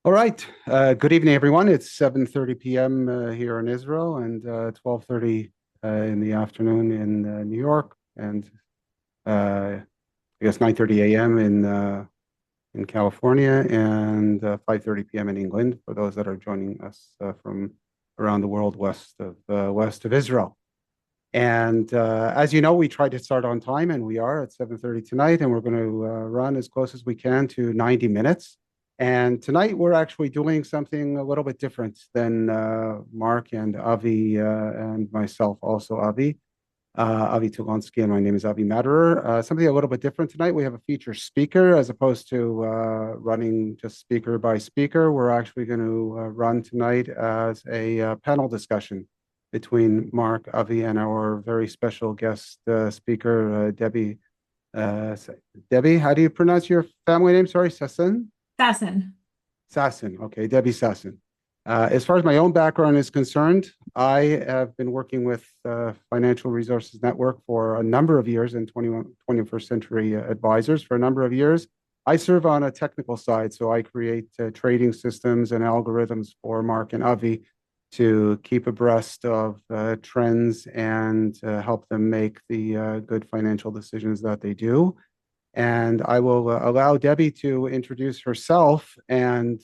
All right. Good evening, everyone. It's 7:30 p.m. Here in Israel and 12:30 in the afternoon in New York, and I guess 9:30 a.m. in California, and 5:30 p.m. in England for those that are joining us from around the world west of Israel. And as you know, we try to start on time, and we are at 7:30 tonight, and we're going to run as close as we can to 90 minutes. And tonight we're actually doing something a little bit different than Mark and Avi and myself, also Avi Tulonsky, and my name is Avi Matterer. Something a little bit different tonight. We have a feature speaker as opposed to running just speaker by speaker. We're actually going to run tonight as a panel discussion between Mark, Avi, and our very special guest speaker, Debbie. Uh, Debbie, how do you pronounce your family name? Sorry, Sassen? Sassen. Sassen. Okay, Debbie Sassen. As far as my own background is concerned, I have been working with Financial Resources Network for a number of years and 21st Century Advisors for a number of years. I serve on a technical side, so I create trading systems and algorithms for Mark and Avi to keep abreast of trends and help them make the good financial decisions that they do. And I will allow Debbie to introduce herself and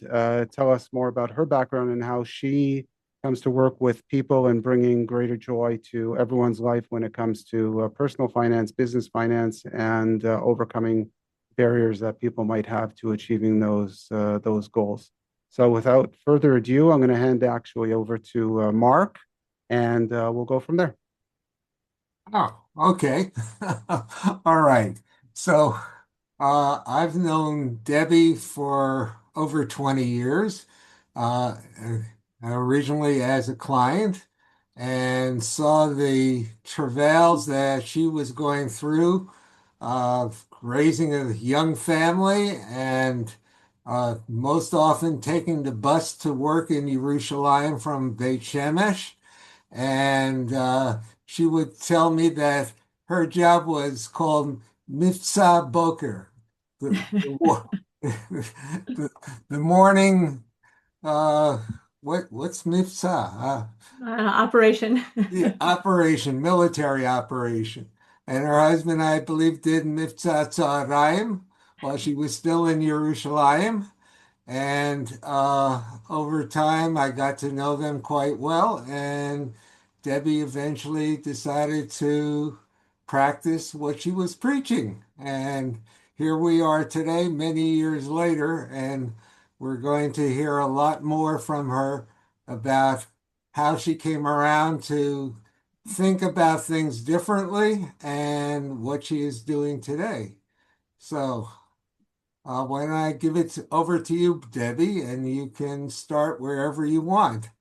tell us more about her background and how she comes to work with people and bringing greater joy to everyone's life when it comes to personal finance, business finance, and overcoming barriers that people might have to achieving those goals. So, without further ado, I'm going to hand actually over to Mark, and we'll go from there. Oh, okay. All right. So, I've known Debbie for over 20 years, originally as a client, and saw the travails that she was going through of raising a young family and most often taking the bus to work in Yerushalayim from Beit Shemesh. And she would tell me that her job was called Mifsa Boker, the, the, the morning, uh, what's Mifsa? Operation. The operation, military operation. And her husband, I believe, did Mifsa Tzarayim while she was still in Yerushalayim. And over time, I got to know them quite well. And Debbie eventually decided to practice what she was preaching. And here we are today, many years later, and we're going to hear a lot more from her about how she came around to think about things differently and what she is doing today. So, why don't I give it over to you, Debbie, and you can start wherever you want.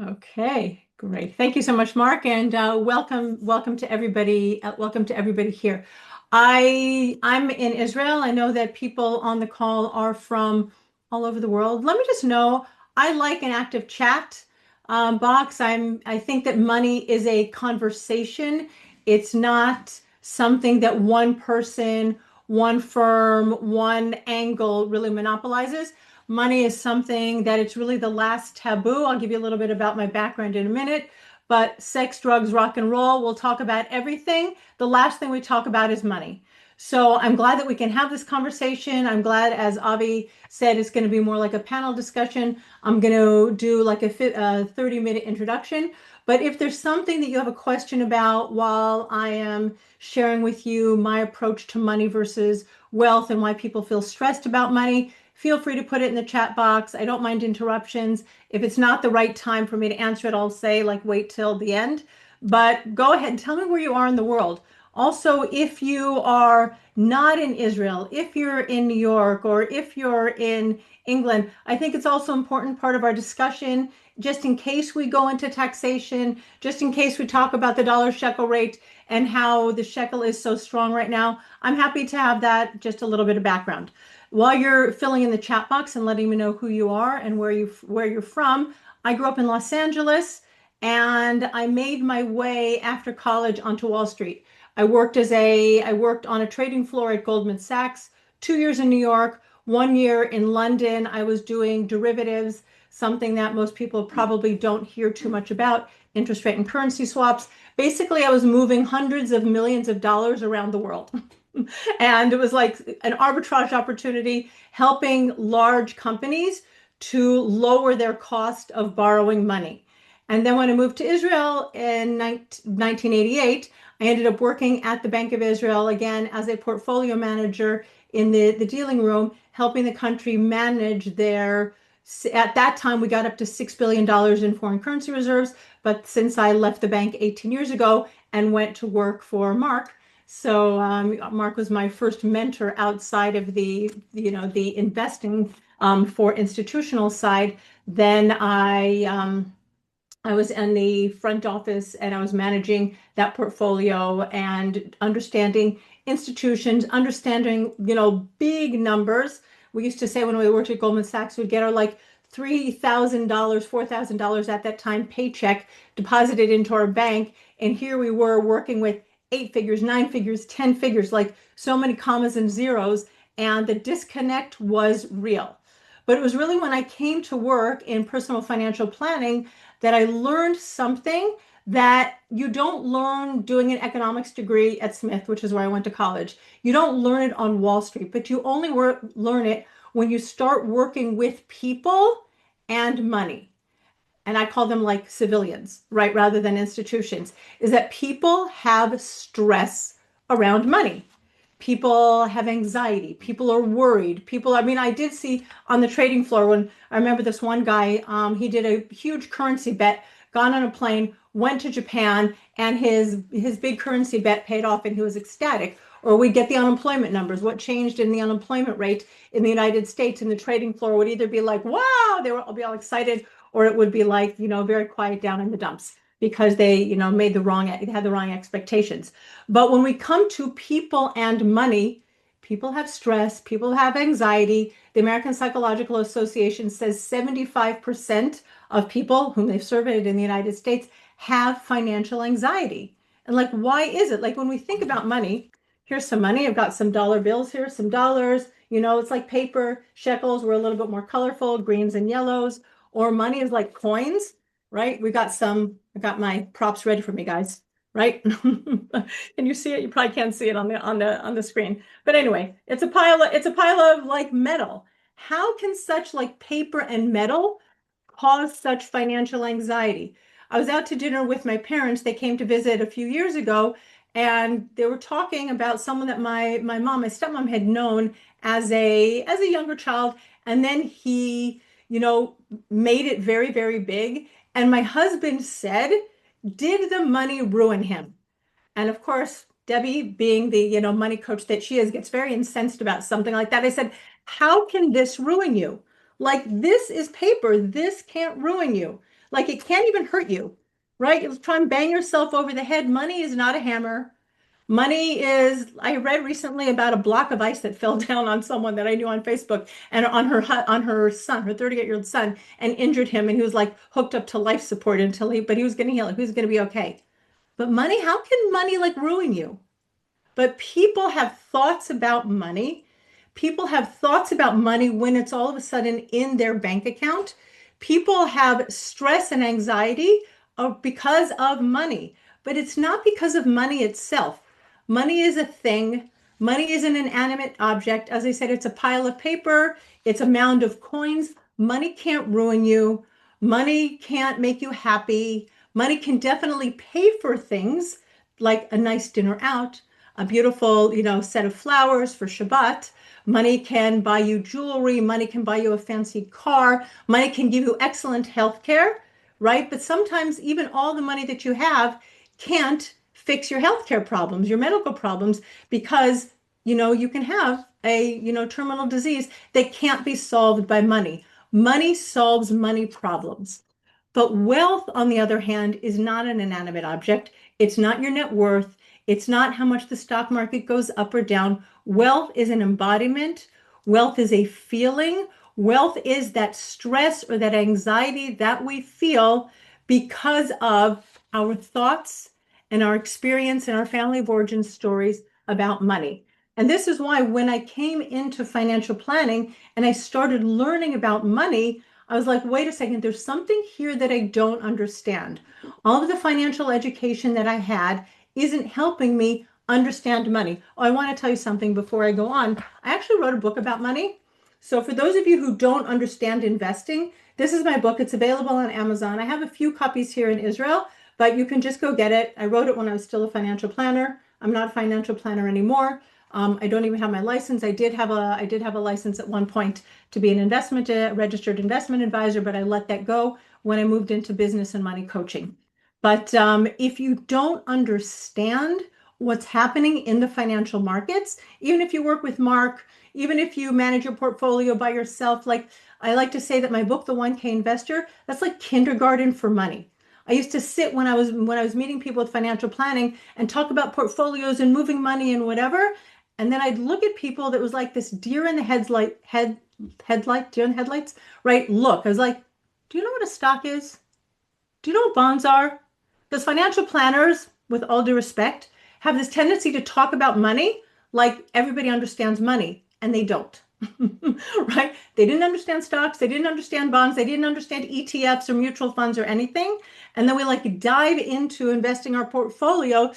Okay, great. Thank you so much, Mark, and welcome to everybody. Welcome to everybody here. I'm in Israel. I know that people on the call are from all over the world. Let me just know, I like an active chat box. I think that money is a conversation. It's not something that one person, one firm, one angle really monopolizes. Money is something that it's really the last taboo. I'll give you a little bit about my background in a minute. But sex, drugs, rock and roll, we'll talk about everything. The last thing we talk about is money. So I'm glad that we can have this conversation. I'm glad, as Avi said, it's going to be more like a panel discussion. I'm going to do like a 30-minute introduction. But if there's something that you have a question about while I am sharing with you my approach to money versus wealth and why people feel stressed about money, feel free to put it in the chat box. I don't mind interruptions. If it's not the right time for me to answer it, I'll say like wait till the end. But go ahead and tell me where you are in the world. Also, if you are not in Israel, if you're in New York, or if you're in England, I think it's also important part of our discussion, just in case we go into taxation, just in case we talk about the dollar shekel rate and how the shekel is so strong right now. I'm happy to have that, just a little bit of background. While you're filling in the chat box and letting me know who you are and where you're from, I grew up in Los Angeles and I made my way after college onto Wall Street. I worked on a trading floor at Goldman Sachs, 2 years in New York, 1 year in London, I was doing derivatives, something that most people probably don't hear too much about, interest rate and currency swaps. Basically, I was moving hundreds of millions of dollars around the world. And it was like an arbitrage opportunity, helping large companies to lower their cost of borrowing money. And then when I moved to Israel in 1988, I ended up working at the Bank of Israel again as a portfolio manager in the dealing room, helping the country manage their, at that time, we got up to $6 billion in foreign currency reserves. But since I left the bank 18 years ago and went to work for Mark, so Mark was my first mentor outside of the investing for institutional side. Then I was in the front office and I was managing that portfolio and understanding institutions, understanding, big numbers. We used to say when we worked at Goldman Sachs, we'd get our like $3,000, $4,000 at that time paycheck deposited into our bank. And here we were working with 8 figures, 9 figures, 10 figures, like so many commas and zeros. And the disconnect was real. But it was really when I came to work in personal financial planning that I learned something that you don't learn doing an economics degree at Smith, which is where I went to college. You don't learn it on Wall Street, but you only learn it when you start working with people and money. And I call them like civilians, right? Rather than institutions, is that people have stress around money. People have anxiety. People are worried. I did see on the trading floor when I remember this one guy, he did a huge currency bet, got on a plane, went to Japan, and his big currency bet paid off and he was ecstatic. Or we'd get the unemployment numbers, what changed in the unemployment rate in the United States, and the trading floor would either be like, wow, they would all be all excited, or it would be like, very quiet down in the dumps because they, had the wrong expectations. But when we come to people and money, people have stress, people have anxiety. The American Psychological Association says 75% of people whom they've surveyed in the United States have financial anxiety. And like, why is it? Like when we think about money, here's some money. I've got some dollar bills here, some dollars. It's like paper, shekels were a little bit more colorful, greens and yellows, or money is like coins, right? I got my props ready for me, guys, right? Can you see it? You probably can't see it on the screen. But anyway, it's a pile of like metal. How can such like paper and metal cause such financial anxiety? I was out to dinner with my parents. They came to visit a few years ago, and they were talking about someone that my stepmom had known as a younger child, and then he, made it very, very big. And my husband said, did the money ruin him? And of course, Debbie, being the, money coach that she is, gets very incensed about something like that. I said, how can this ruin you? Like, this is paper. This can't ruin you. Like, it can't even hurt you, right? You try and bang yourself over the head. Money is not a hammer. Money is, I read recently about a block of ice that fell down on someone that I knew on Facebook and on her son, her 38-year-old son, and injured him. And he was like hooked up to life support but he was going to heal. He was going to be okay. But money, how can money like ruin you? But people have thoughts about money. People have thoughts about money when it's all of a sudden in their bank account. People have stress and anxiety because of money, but it's not because of money itself. Money is a thing. Money is an inanimate object. As I said, it's a pile of paper. It's a mound of coins. Money can't ruin you. Money can't make you happy. Money can definitely pay for things like a nice dinner out, a beautiful, set of flowers for Shabbat. Money can buy you jewelry. Money can buy you a fancy car. Money can give you excellent health care, right? But sometimes even all the money that you have can't fix your healthcare problems, your medical problems, because, you can have a, terminal disease that can't be solved by money. Money solves money problems. But wealth, on the other hand, is not an inanimate object. It's not your net worth. It's not how much the stock market goes up or down. Wealth is an embodiment. Wealth is a feeling. Wealth is that stress or that anxiety that we feel because of our thoughts and our experience and our family of origin stories about money. And this is why when I came into financial planning and I started learning about money, I was like, wait a second, there's something here that I don't understand. All of the financial education that I had isn't helping me understand money. Oh, I want to tell you something before I go on. I actually wrote a book about money. So for those of you who don't understand investing, this is my book. It's available on Amazon. I have a few copies here in Israel, but you can just go get it. I wrote it when I was still a financial planner. I'm not a financial planner anymore. I don't even have my license. I did have a license at one point to be a registered investment advisor, but I let that go when I moved into business and money coaching. But if you don't understand what's happening in the financial markets, even if you work with Mark, even if you manage your portfolio by yourself, like I like to say that my book, The 1K Investor, that's like kindergarten for money. I used to sit when I was meeting people with financial planning and talk about portfolios and moving money and whatever. And then I'd look at people that was like this deer in the headlights, right? Look, I was like, do you know what a stock is? Do you know what bonds are? Because financial planners, with all due respect, have this tendency to talk about money like everybody understands money, and they don't. Right? They didn't understand stocks, they didn't understand bonds, they didn't understand ETFs or mutual funds or anything. And then we like dive into investing our portfolio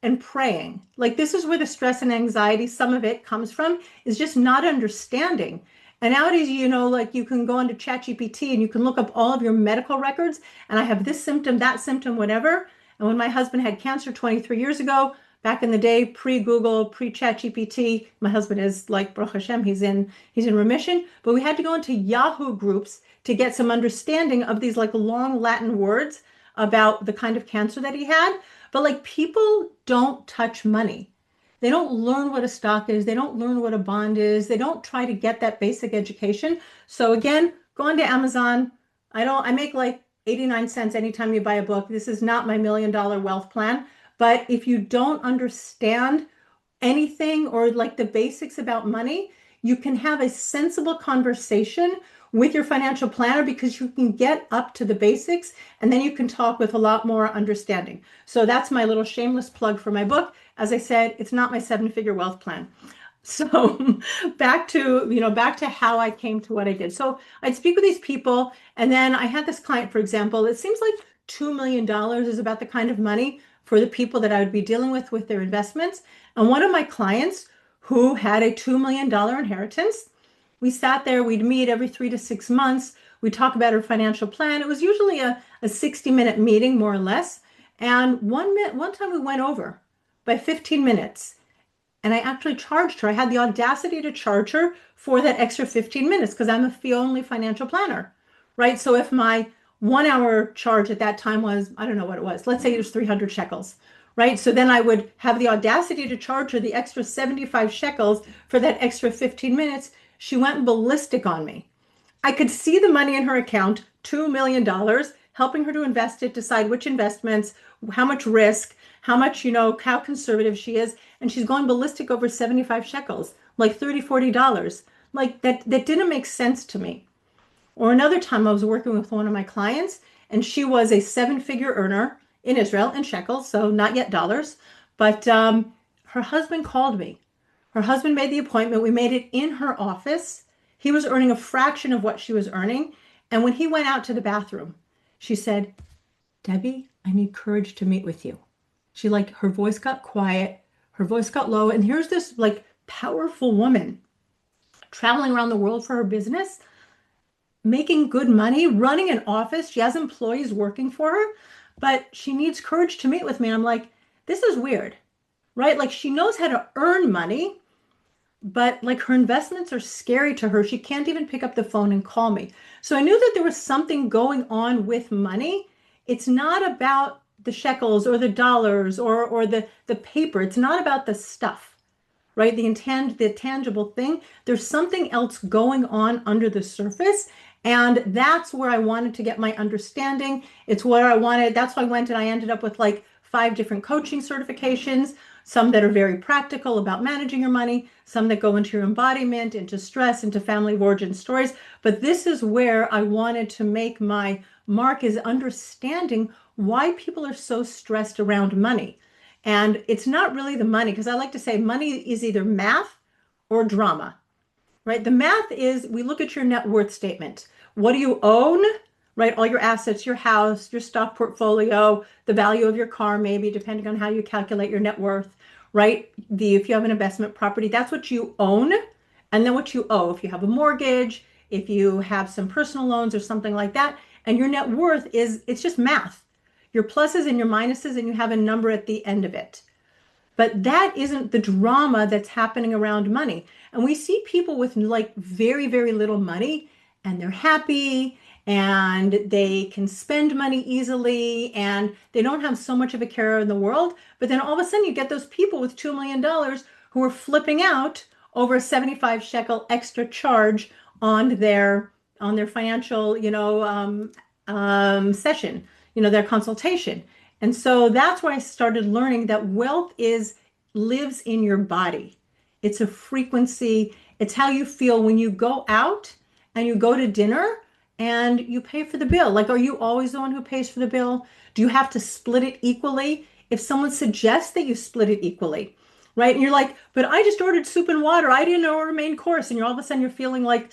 and praying. Like this is where the stress and anxiety, some of it comes from, is just not understanding. And nowadays, like you can go into ChatGPT and you can look up all of your medical records. And I have this symptom, that symptom, whatever. And when my husband had cancer 23 years ago, back in the day, pre-Google, pre-ChatGPT, my husband is like, Baruch Hashem, he's in remission. But we had to go into Yahoo groups to get some understanding of these like long Latin words about the kind of cancer that he had. But like people don't touch money. They don't learn what a stock is. They don't learn what a bond is. They don't try to get that basic education. So again, go on to Amazon. I make like 89 cents anytime you buy a book. This is not my $1 million wealth plan. But if you don't understand anything or like the basics about money, you can have a sensible conversation with your financial planner because you can get up to the basics and then you can talk with a lot more understanding. So that's my little shameless plug for my book. As I said, it's not my 7-figure wealth plan. So back to how I came to what I did. So I'd speak with these people, and then I had this client, for example. It seems like $2 million is about the kind of money for the people that I would be dealing with their investments. And one of my clients who had a $2 million inheritance, we sat there, we'd meet every 3 to 6 months. We'd talk about her financial plan. It was usually a 60-minute meeting, more or less. And one time we went over by 15 minutes. And I actually charged her. I had the audacity to charge her for that extra 15 minutes because I'm a fee-only financial planner, right? So if my 1 hour charge at that time was, I don't know what it was, let's say it was 300 shekels, right? So then I would have the audacity to charge her the extra 75 shekels for that extra 15 minutes. She went ballistic on me. I could see the money in her account, $2 million, helping her to invest it, decide which investments, how much risk, how much, how conservative she is. And she's going ballistic over 75 shekels, like $30, $40. Like that didn't make sense to me. Or another time I was working with one of my clients and she was a 7-figure earner in Israel in shekels, so not yet dollars. But her husband called me. Her husband made the appointment. We made it in her office. He was earning a fraction of what she was earning. And when he went out to the bathroom, she said, Debbie, I need courage to meet with you. Her voice got quiet, her voice got low. And here's this like powerful woman traveling around the world for her business, making good money, running an office. She has employees working for her, but she needs courage to meet with me. I'm like, this is weird, right? Like she knows how to earn money, but like her investments are scary to her. She can't even pick up the phone and call me. So I knew that there was something going on with money. It's not about the shekels or the dollars or the paper. It's not about the stuff, right? The tangible thing. There's something else going on under the surface. And that's where I wanted to get my understanding. It's what I wanted. That's why I went and I ended up with like 5 different coaching certifications, some that are very practical about managing your money, some that go into your embodiment, into stress, into family of origin stories. But this is where I wanted to make my mark, is understanding why people are so stressed around money. And it's not really the money, because I like to say money is either math or drama, right? The math is we look at your net worth statement. What do you own, right? All your assets, your house, your stock portfolio, the value of your car, maybe depending on how you calculate your net worth, right? If you have an investment property, that's what you own. And then what you owe, if you have a mortgage, if you have some personal loans or something like that, and your net worth it's just math. Your pluses and your minuses, and you have a number at the end of it. But that isn't the drama that's happening around money. And we see people with like very, very little money and they're happy and they can spend money easily and they don't have so much of a care in the world. But then all of a sudden you get those people with $2 million who are flipping out over a 75 shekel extra charge on their financial, session, their consultation. And so that's where I started learning that wealth lives in your body. It's a frequency. It's how you feel when you go out and you go to dinner and you pay for the bill. Like, are you always the one who pays for the bill? Do you have to split it equally? If someone suggests that you split it equally, right? And you're like, but I just ordered soup and water. I didn't order main course. And all of a sudden you're feeling like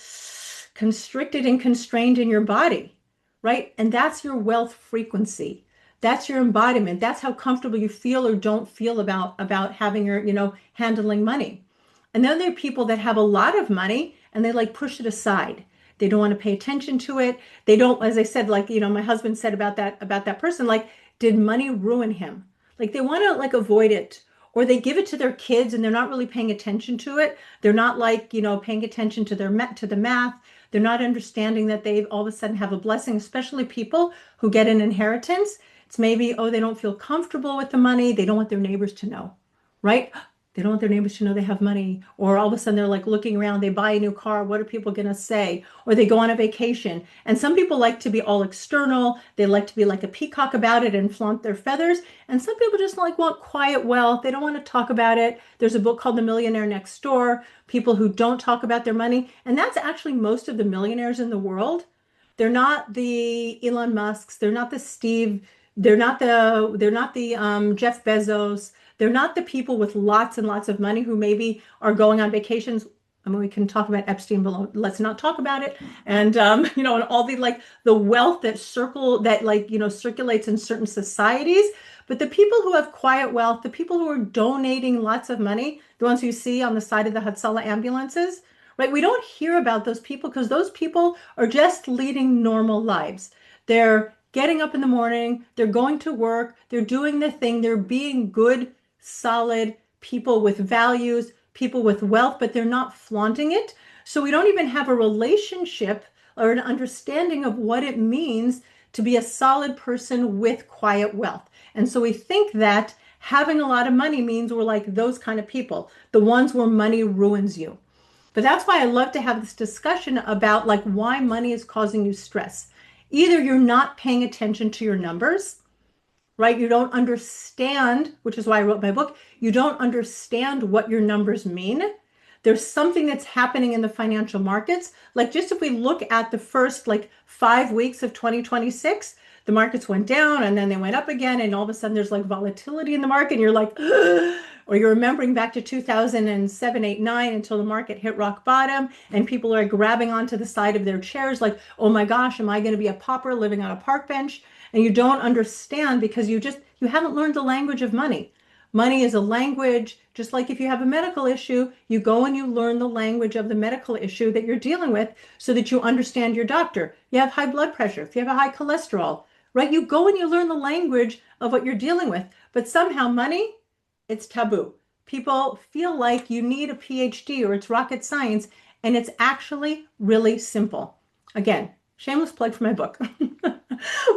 constricted and constrained in your body, right? And that's your wealth frequency. That's your embodiment. That's how comfortable you feel or don't feel about having your, handling money. And then there are people that have a lot of money and they like push it aside. They don't want to pay attention to it. They don't, as I said, like, my husband said about that person, like, did money ruin him? Like they want to like avoid it, or they give it to their kids and they're not really paying attention to it. They're not like, paying attention to the math. They're not understanding that they all of a sudden have a blessing, especially people who get an inheritance. It's maybe, they don't feel comfortable with the money. They don't want their neighbors to know, right? They don't want their neighbors to know they have money. Or all of a sudden they're like looking around, they buy a new car. What are people going to say? Or they go on a vacation. And some people like to be all external. They like to be like a peacock about it and flaunt their feathers. And some people just like want quiet wealth. They don't want to talk about it. There's a book called The Millionaire Next Door, people who don't talk about their money. And that's actually most of the millionaires in the world. They're not the Elon Musks. They're not the Steve. They're not the Jeff Bezos. They're not the people with lots and lots of money who maybe are going on vacations. I mean, we can talk about Epstein below. Let's not talk about it. And and all the wealth that circulates in certain societies. But the people who have quiet wealth, the people who are donating lots of money, the ones you see on the side of the Hatzalah ambulances, right? We don't hear about those people because those people are just leading normal lives. They're getting up in the morning, they're going to work, they're doing the thing, they're being good, solid people with values, people with wealth, but they're not flaunting it. So we don't even have a relationship or an understanding of what it means to be a solid person with quiet wealth. And so we think that having a lot of money means we're like those kind of people, the ones where money ruins you. But that's why I love to have this discussion about like why money is causing you stress. Either you're not paying attention to your numbers, right? You don't understand, which is why I wrote my book. You don't understand what your numbers mean. There's something that's happening in the financial markets. Like just if we look at the first 5 weeks of 2026, the markets went down and then they went up again. And all of a sudden there's like volatility in the market. And you're like, ugh. Or you're remembering back to 2007, 8, 9 until the market hit rock bottom and people are grabbing onto the side of their chairs like, oh my gosh, am I going to be a pauper living on a park bench? And you don't understand because you haven't learned the language of money. Money is a language, just like if you have a medical issue, you go and you learn the language of the medical issue that you're dealing with so that you understand your doctor. You have high blood pressure, if you have a high cholesterol, right? You go and you learn the language of what you're dealing with. But somehow money, it's taboo. People feel like you need a PhD or it's rocket science, and it's actually really simple. Again, shameless plug for my book.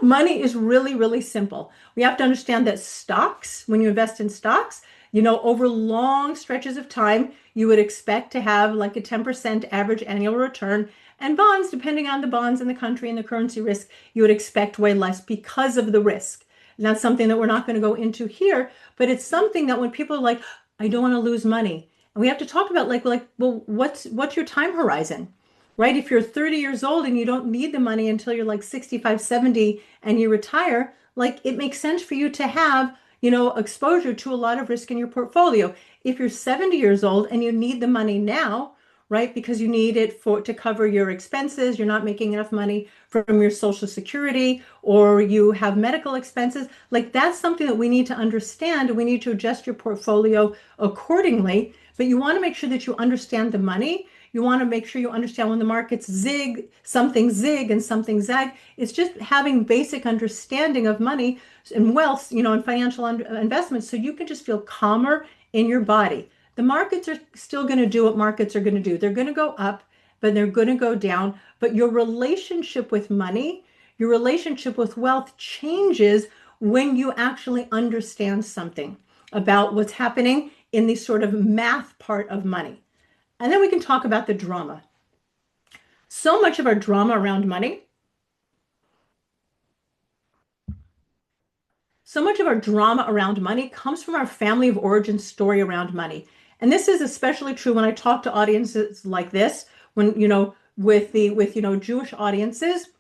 Money is really, really simple. We have to understand that stocks, when you invest in stocks, over long stretches of time, you would expect to have like a 10% average annual return. And bonds, depending on the bonds in the country and the currency risk, you would expect way less because of the risk. And that's something that we're not going to go into here, but it's something that when people are like, I don't want to lose money. And we have to talk about well, what's your time horizon, right? If you're 30 years old and you don't need the money until you're like 65, 70 and you retire, like it makes sense for you to have, exposure to a lot of risk in your portfolio. If you're 70 years old and you need the money now, right, because you need it to cover your expenses, you're not making enough money from your Social Security, or you have medical expenses, like that's something that we need to understand, and we need to adjust your portfolio accordingly. But you want to make sure that you understand the money. You want to make sure you understand when the markets zig and something zag. It's just having basic understanding of money and wealth, and financial investments, so you can just feel calmer in your body. The markets are still going to do what markets are going to do. They're going to go up, but they're going to go down. But your relationship with money, your relationship with wealth changes when you actually understand something about what's happening in the sort of math part of money. And then we can talk about the drama. So much of our drama around money, comes from our family of origin story around money. And this is especially true when I talk to audiences like this, when, with Jewish audiences.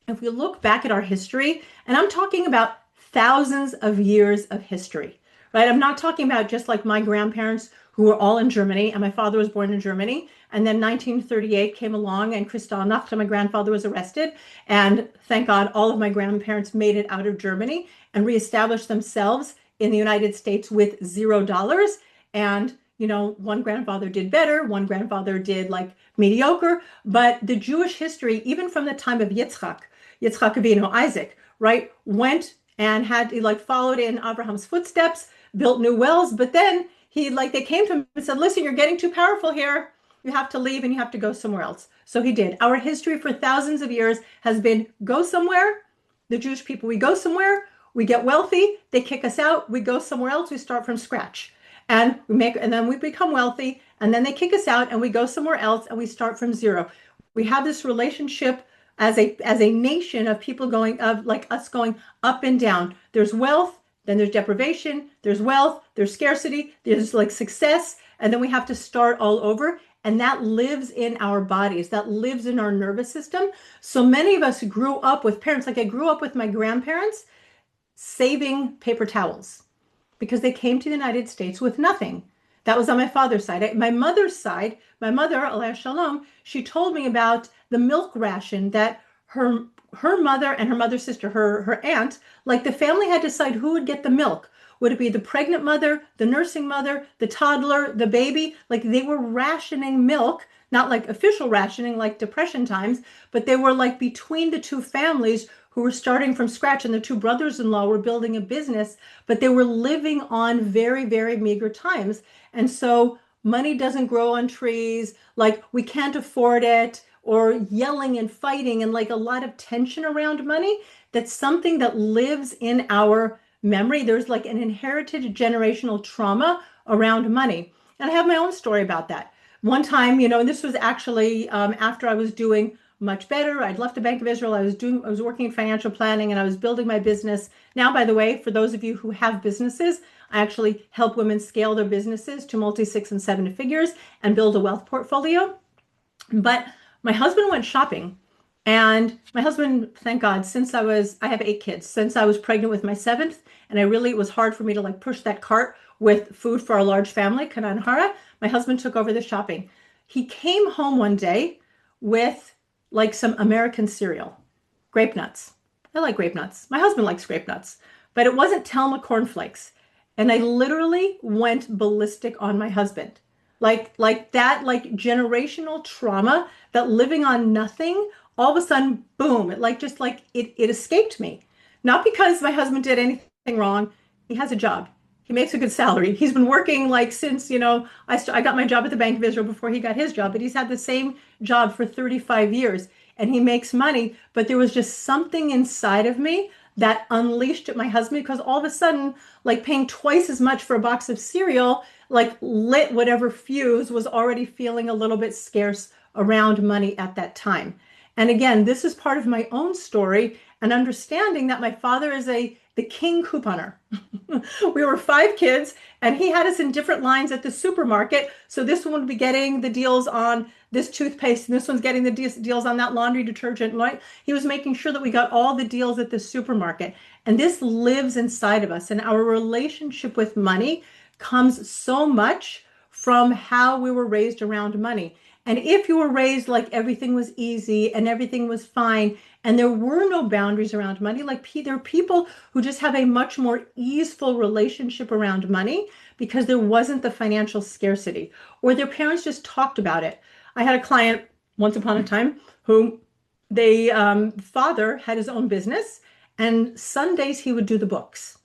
If we look back at our history, and I'm talking about thousands of years of history, right? I'm not talking about just like my grandparents who were all in Germany, and my father was born in Germany. And then 1938 came along, and Kristallnacht, my grandfather was arrested. And thank God, all of my grandparents made it out of Germany and reestablished themselves in the United States with $0. And, one grandfather did better, one grandfather did like mediocre. But the Jewish history, even from the time of Yitzchak Avinu, Isaac, right, went and had followed in Abraham's footsteps, built new wells, but then they came to him and said, listen, you're getting too powerful here. You have to leave and you have to go somewhere else. So he did. Our history for thousands of years has been go somewhere. The Jewish people, we go somewhere, we get wealthy, they kick us out, we go somewhere else, we start from scratch. And then we become wealthy, and then they kick us out and we go somewhere else and we start from zero. We have this relationship as a nation of people going up and down. There's wealth, then there's deprivation, there's wealth, there's scarcity, there's success, and then we have to start all over. And that lives in our bodies, that lives in our nervous system. So many of us grew up with parents, like I grew up with my grandparents saving paper towels because they came to the United States with nothing. That was on my father's side. My mother's side, my mother, Aleh Shalom, she told me about the milk ration that her mother and her mother's sister, her aunt, the family had to decide who would get the milk. Would it be the pregnant mother, the nursing mother, the toddler, the baby? They were rationing milk, not like official rationing like Depression times, but they were between the two families who were starting from scratch, and the two brothers-in-law were building a business, but they were living on very, very meager times. And so money doesn't grow on trees, we can't afford it, or yelling and fighting and a lot of tension around money. That's something that lives in our memory. There's an inherited generational trauma around money. And I have my own story about that. One time, and this was actually after I was doing much better. I'd left the Bank of Israel. I was working in financial planning, and I was building my business. Now, by the way, for those of you who have businesses, I actually help women scale their businesses to multi 6 and 7 figures and build a wealth portfolio. But my husband went shopping, and my husband, thank God, I have 8 kids, since I was pregnant with my 7th, and it was hard for me to push that cart with food for our large family, Kanan Hara. My husband took over the shopping. He came home one day with some American cereal, grape nuts. I like grape nuts. My husband likes grape nuts, but it wasn't Telma cornflakes. And I literally went ballistic on my husband. That generational trauma, that living on nothing, all of a sudden, boom, it escaped me. Not because my husband did anything wrong. He has a job. He makes a good salary. He's been working since, I got my job at the Bank of Israel before he got his job, but he's had the same job for 35 years and he makes money. But there was just something inside of me that unleashed at my husband, because all of a sudden, paying twice as much for a box of cereal, lit whatever fuse was already feeling a little bit scarce around money at that time. And again, this is part of my own story and understanding that my father is the king couponer. We were 5 kids, and he had us in different lines at the supermarket. So this one would be getting the deals on this toothpaste and this one's getting the deals on that laundry detergent, right? He was making sure that we got all the deals at the supermarket. And this lives inside of us. And our relationship with money comes so much from how we were raised around money. And if you were raised like everything was easy and everything was fine, and there were no boundaries around money, like there are people who just have a much more easeful relationship around money because there wasn't the financial scarcity, or their parents just talked about it. I had a client once upon a time who father had his own business, and Sundays he would do the books.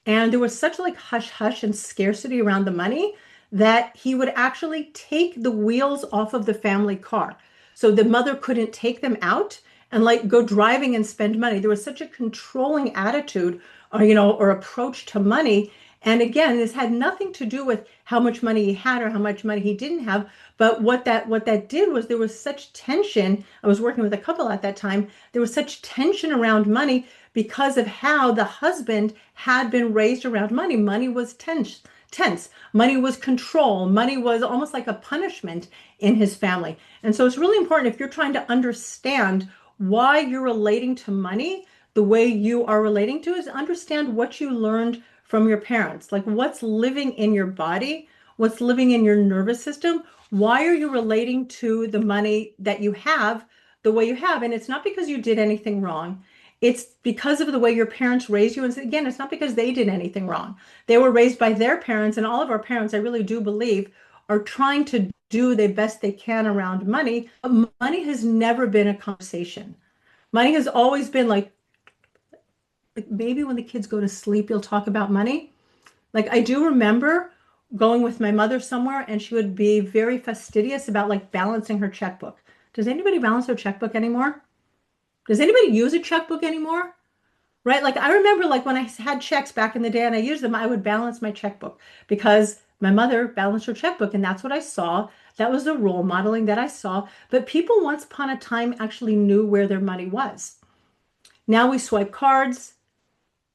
And there was such like hush hush and scarcity around the money that he would actually take the wheels off of the family car. So the mother couldn't take them out and like go driving and spend money. There was such a controlling attitude or approach to money. And again, this had nothing to do with how much money he had or how much money he didn't have. But what that did was there was such tension. I was working with a couple at that time. There was such tension around money because of how the husband had been raised around money. Money was tense. Money was control. Money was almost like a punishment in his family. And so it's really important, if you're trying to understand why you're relating to money the way you are relating to, is understand what you learned from your parents, like what's living in your body, what's living in your nervous system. Why are you relating to the money that you have the way you have? And it's not because you did anything wrong. It's because of the way your parents raised you. And again, it's not because they did anything wrong. They were raised by their parents, and all of our parents, I really do believe, are trying to do the best they can around money. Money has never been a conversation. Money has always been like maybe when the kids go to sleep, you'll talk about money. Like I do remember going with my mother somewhere, and she would be very fastidious about like balancing her checkbook. Does anybody balance their checkbook anymore? Does anybody use a checkbook anymore? Right? Like I remember like when I had checks back in the day and I used them, I would balance my checkbook because my mother balanced her checkbook, and that's what I saw. That was the role modeling that I saw. But people once upon a time actually knew where their money was. Now we swipe cards.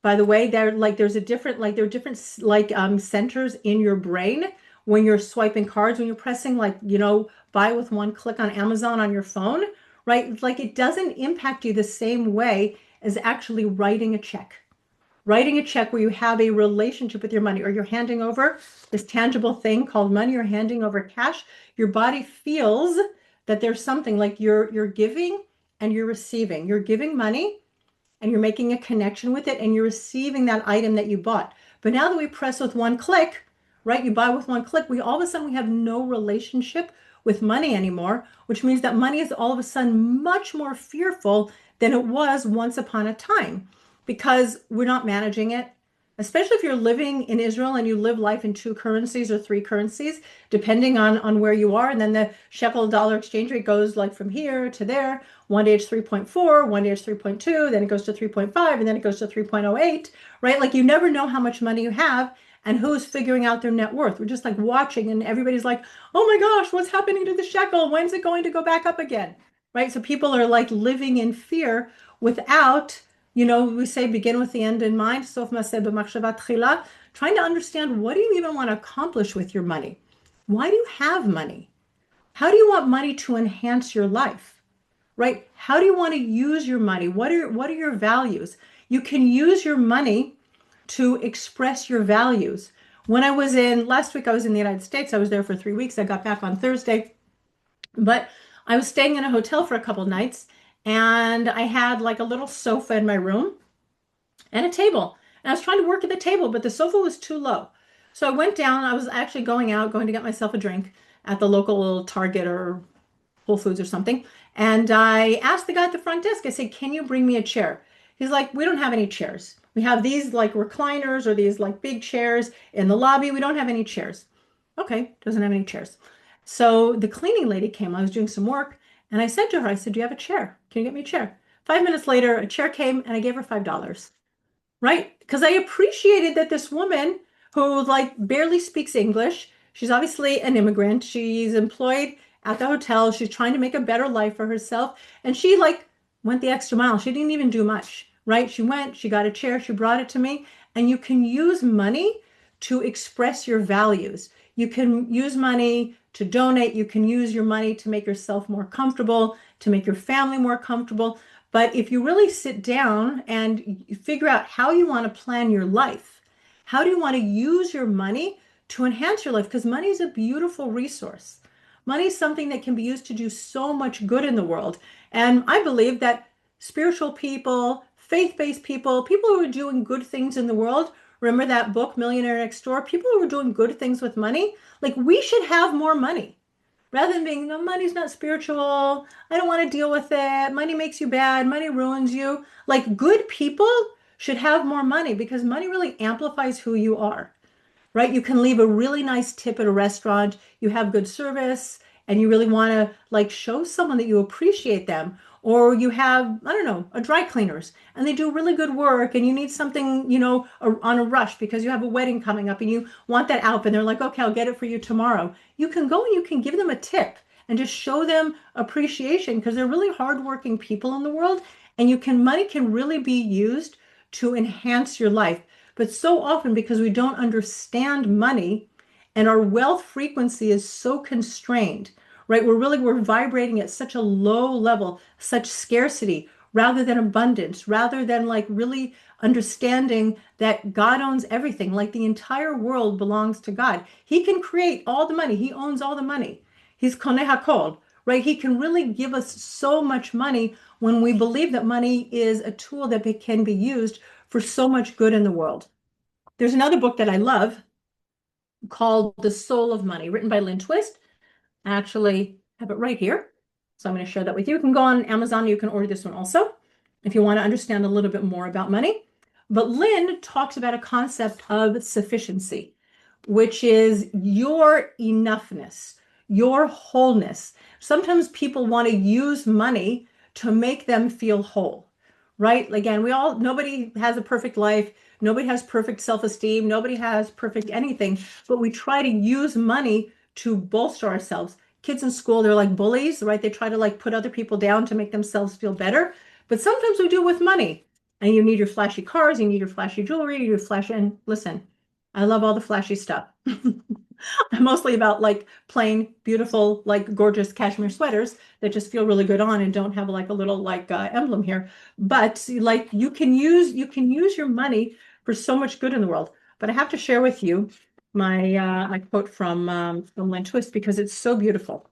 By the way, there are different centers in your brain when you're swiping cards, when you're pressing buy with one click on Amazon on your phone, right? Like it doesn't impact you the same way as actually writing a check. Writing a check where you have a relationship with your money, or you're handing over this tangible thing called money, or handing over cash. Your body feels that there's something like you're giving and you're receiving. You're giving money and you're making a connection with it, and you're receiving that item that you bought. But now that we press with one click, right? You buy with one click, we all of a sudden we have no relationship with money anymore, which means that money is all of a sudden much more fearful than it was once upon a time, because we're not managing it. Especially if you're living in Israel and you live life in 2 currencies or 3 currencies, depending on where you are. And then the shekel dollar exchange rate goes like from here to there. One day it's 3.4, one day it's 3.2, then it goes to 3.5, and then it goes to 3.08, right? Like you never know how much money you have and who's figuring out their net worth. We're just like watching, and everybody's like, oh my gosh, what's happening to the shekel? When's it going to go back up again? Right? So people are like living in fear without, we say begin with the end in mind. Sof maseh b'machshava tchila. Trying to understand, what do you even want to accomplish with your money? Why do you have money? How do you want money to enhance your life? Right? How do you want to use your money? What are your values? You can use your money to express your values. Last week I was in the United States. I was there for 3 weeks. I got back on Thursday, but I was staying in a hotel for a couple nights, and I had like a little sofa in my room and a table. And I was trying to work at the table, but the sofa was too low. So I went down. I was actually going to get myself a drink at the local Target or Whole Foods or something. And I asked the guy at the front desk, I said, can you bring me a chair? He's like, we don't have any chairs. We have these like recliners or these like big chairs in the lobby. We don't have any chairs. Okay, doesn't have any chairs. So the cleaning lady came. I was doing some work, and I said to her, I said, do you have a chair? Can you get me a chair? 5 minutes later, a chair came, and I gave her $5. Right? Because I appreciated that this woman who like barely speaks English, she's obviously an immigrant. She's employed at the hotel. She's trying to make a better life for herself. And she like went the extra mile. She didn't even do much, right? She went, she got a chair, she brought it to me. And you can use money to express your values. You can use money to donate. You can use your money to make yourself more comfortable, to make your family more comfortable. But if you really sit down and figure out how you want to plan your life, how do you want to use your money to enhance your life? Because money is a beautiful resource. Money is something that can be used to do so much good in the world. And I believe that spiritual people, faith-based people, people who are doing good things in the world, remember that book, Millionaire Next Door? People who are doing good things with money, like we should have more money. Rather than being, no, money's not spiritual. I don't want to deal with it. Money makes you bad. Money ruins you. Like good people should have more money because money really amplifies who you are, right? You can leave a really nice tip at a restaurant. You have good service and you really want to like show someone that you appreciate them. Or you have, I don't know, a dry cleaners and they do really good work and you need something, on a rush because you have a wedding coming up and you want that outfit. And they're like, okay, I'll get it for you tomorrow. You can go and you can give them a tip and just show them appreciation because they're really hardworking people in the world. And money can really be used to enhance your life. But so often because we don't understand money and our wealth frequency is so constrained, right? We're vibrating at such a low level, such scarcity rather than abundance, rather than like really understanding that God owns everything, like the entire world belongs to God. He can create all the money. He owns all the money. He's koneh hakol, right? He can really give us so much money when we believe that money is a tool that can be used for so much good in the world. There's another book that I love called The Soul of Money, written by Lynn Twist. I actually have it right here. So I'm going to share that with you. You can go on Amazon. You can order this one also if you want to understand a little bit more about money. But Lynn talks about a concept of sufficiency, which is your enoughness, your wholeness. Sometimes people want to use money to make them feel whole, right? Again, nobody has a perfect life. Nobody has perfect self-esteem. Nobody has perfect anything, but we try to use money to bolster ourselves. Kids in school, they're like bullies, right? They try to like put other people down to make themselves feel better. But sometimes we do with money. And you need your flashy cars, you need your flashy jewelry, you need flashy, and listen, I love all the flashy stuff. I'm mostly about like plain, beautiful, like gorgeous cashmere sweaters that just feel really good on and don't have like a little like emblem here. But like you can use your money for so much good in the world. But I have to share with you my quote from Lynn Twist because it's so beautiful,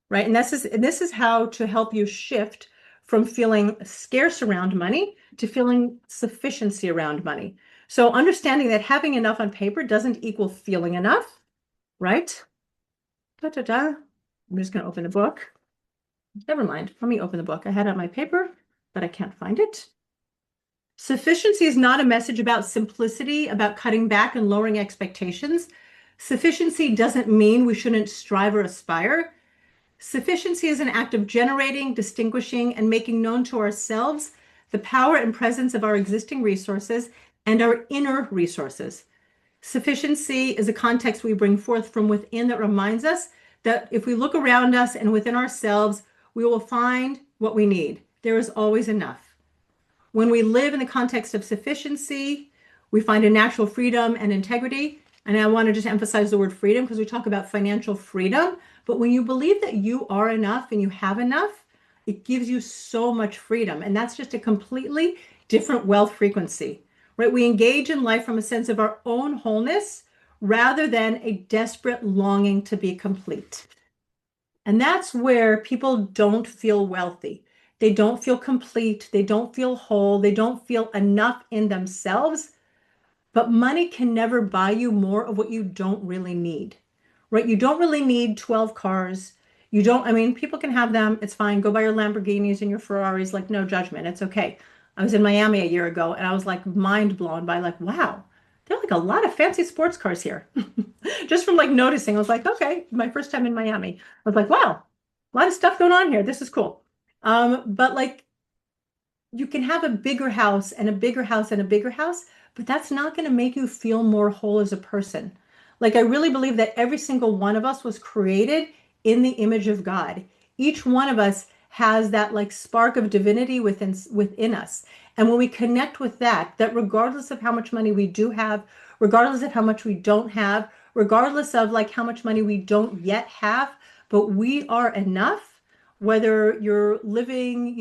right? And this is how to help you shift from feeling scarce around money to feeling sufficiency around money. So understanding that having enough on paper doesn't equal feeling enough, right? Da, da, da. I'm just going to open the book. Never mind. Let me open the book. I had it on my paper, but I can't find it. Sufficiency is not a message about simplicity, about cutting back and lowering expectations. Sufficiency doesn't mean we shouldn't strive or aspire. Sufficiency is an act of generating, distinguishing, and making known to ourselves the power and presence of our existing resources and our inner resources. Sufficiency is a context we bring forth from within that reminds us that if we look around us and within ourselves, we will find what we need. There is always enough. When we live in the context of sufficiency, we find a natural freedom and integrity. And I want to just emphasize the word freedom because we talk about financial freedom. But when you believe that you are enough and you have enough, it gives you so much freedom. And that's just a completely different wealth frequency, right? We engage in life from a sense of our own wholeness rather than a desperate longing to be complete. And that's where people don't feel wealthy. They don't feel complete. They don't feel whole. They don't feel enough in themselves. But money can never buy you more of what you don't really need, right? You don't really need 12 cars. People can have them. It's fine. Go buy your Lamborghinis and your Ferraris, like no judgment. It's okay. I was in Miami a year ago and I was like mind blown by like, wow, there are like a lot of fancy sports cars here. Just from like noticing, I was like, okay, my first time in Miami. I was like, wow, a lot of stuff going on here. This is cool. But like you can have a bigger house and a bigger house and a bigger house, but that's not going to make you feel more whole as a person. Like I really believe that every single one of us was created in the image of God. Each one of us has that like spark of divinity within us. And when we connect with that regardless of how much money we do have, regardless of how much we don't have, regardless of like how much money we don't yet have, but we are enough, whether you're living,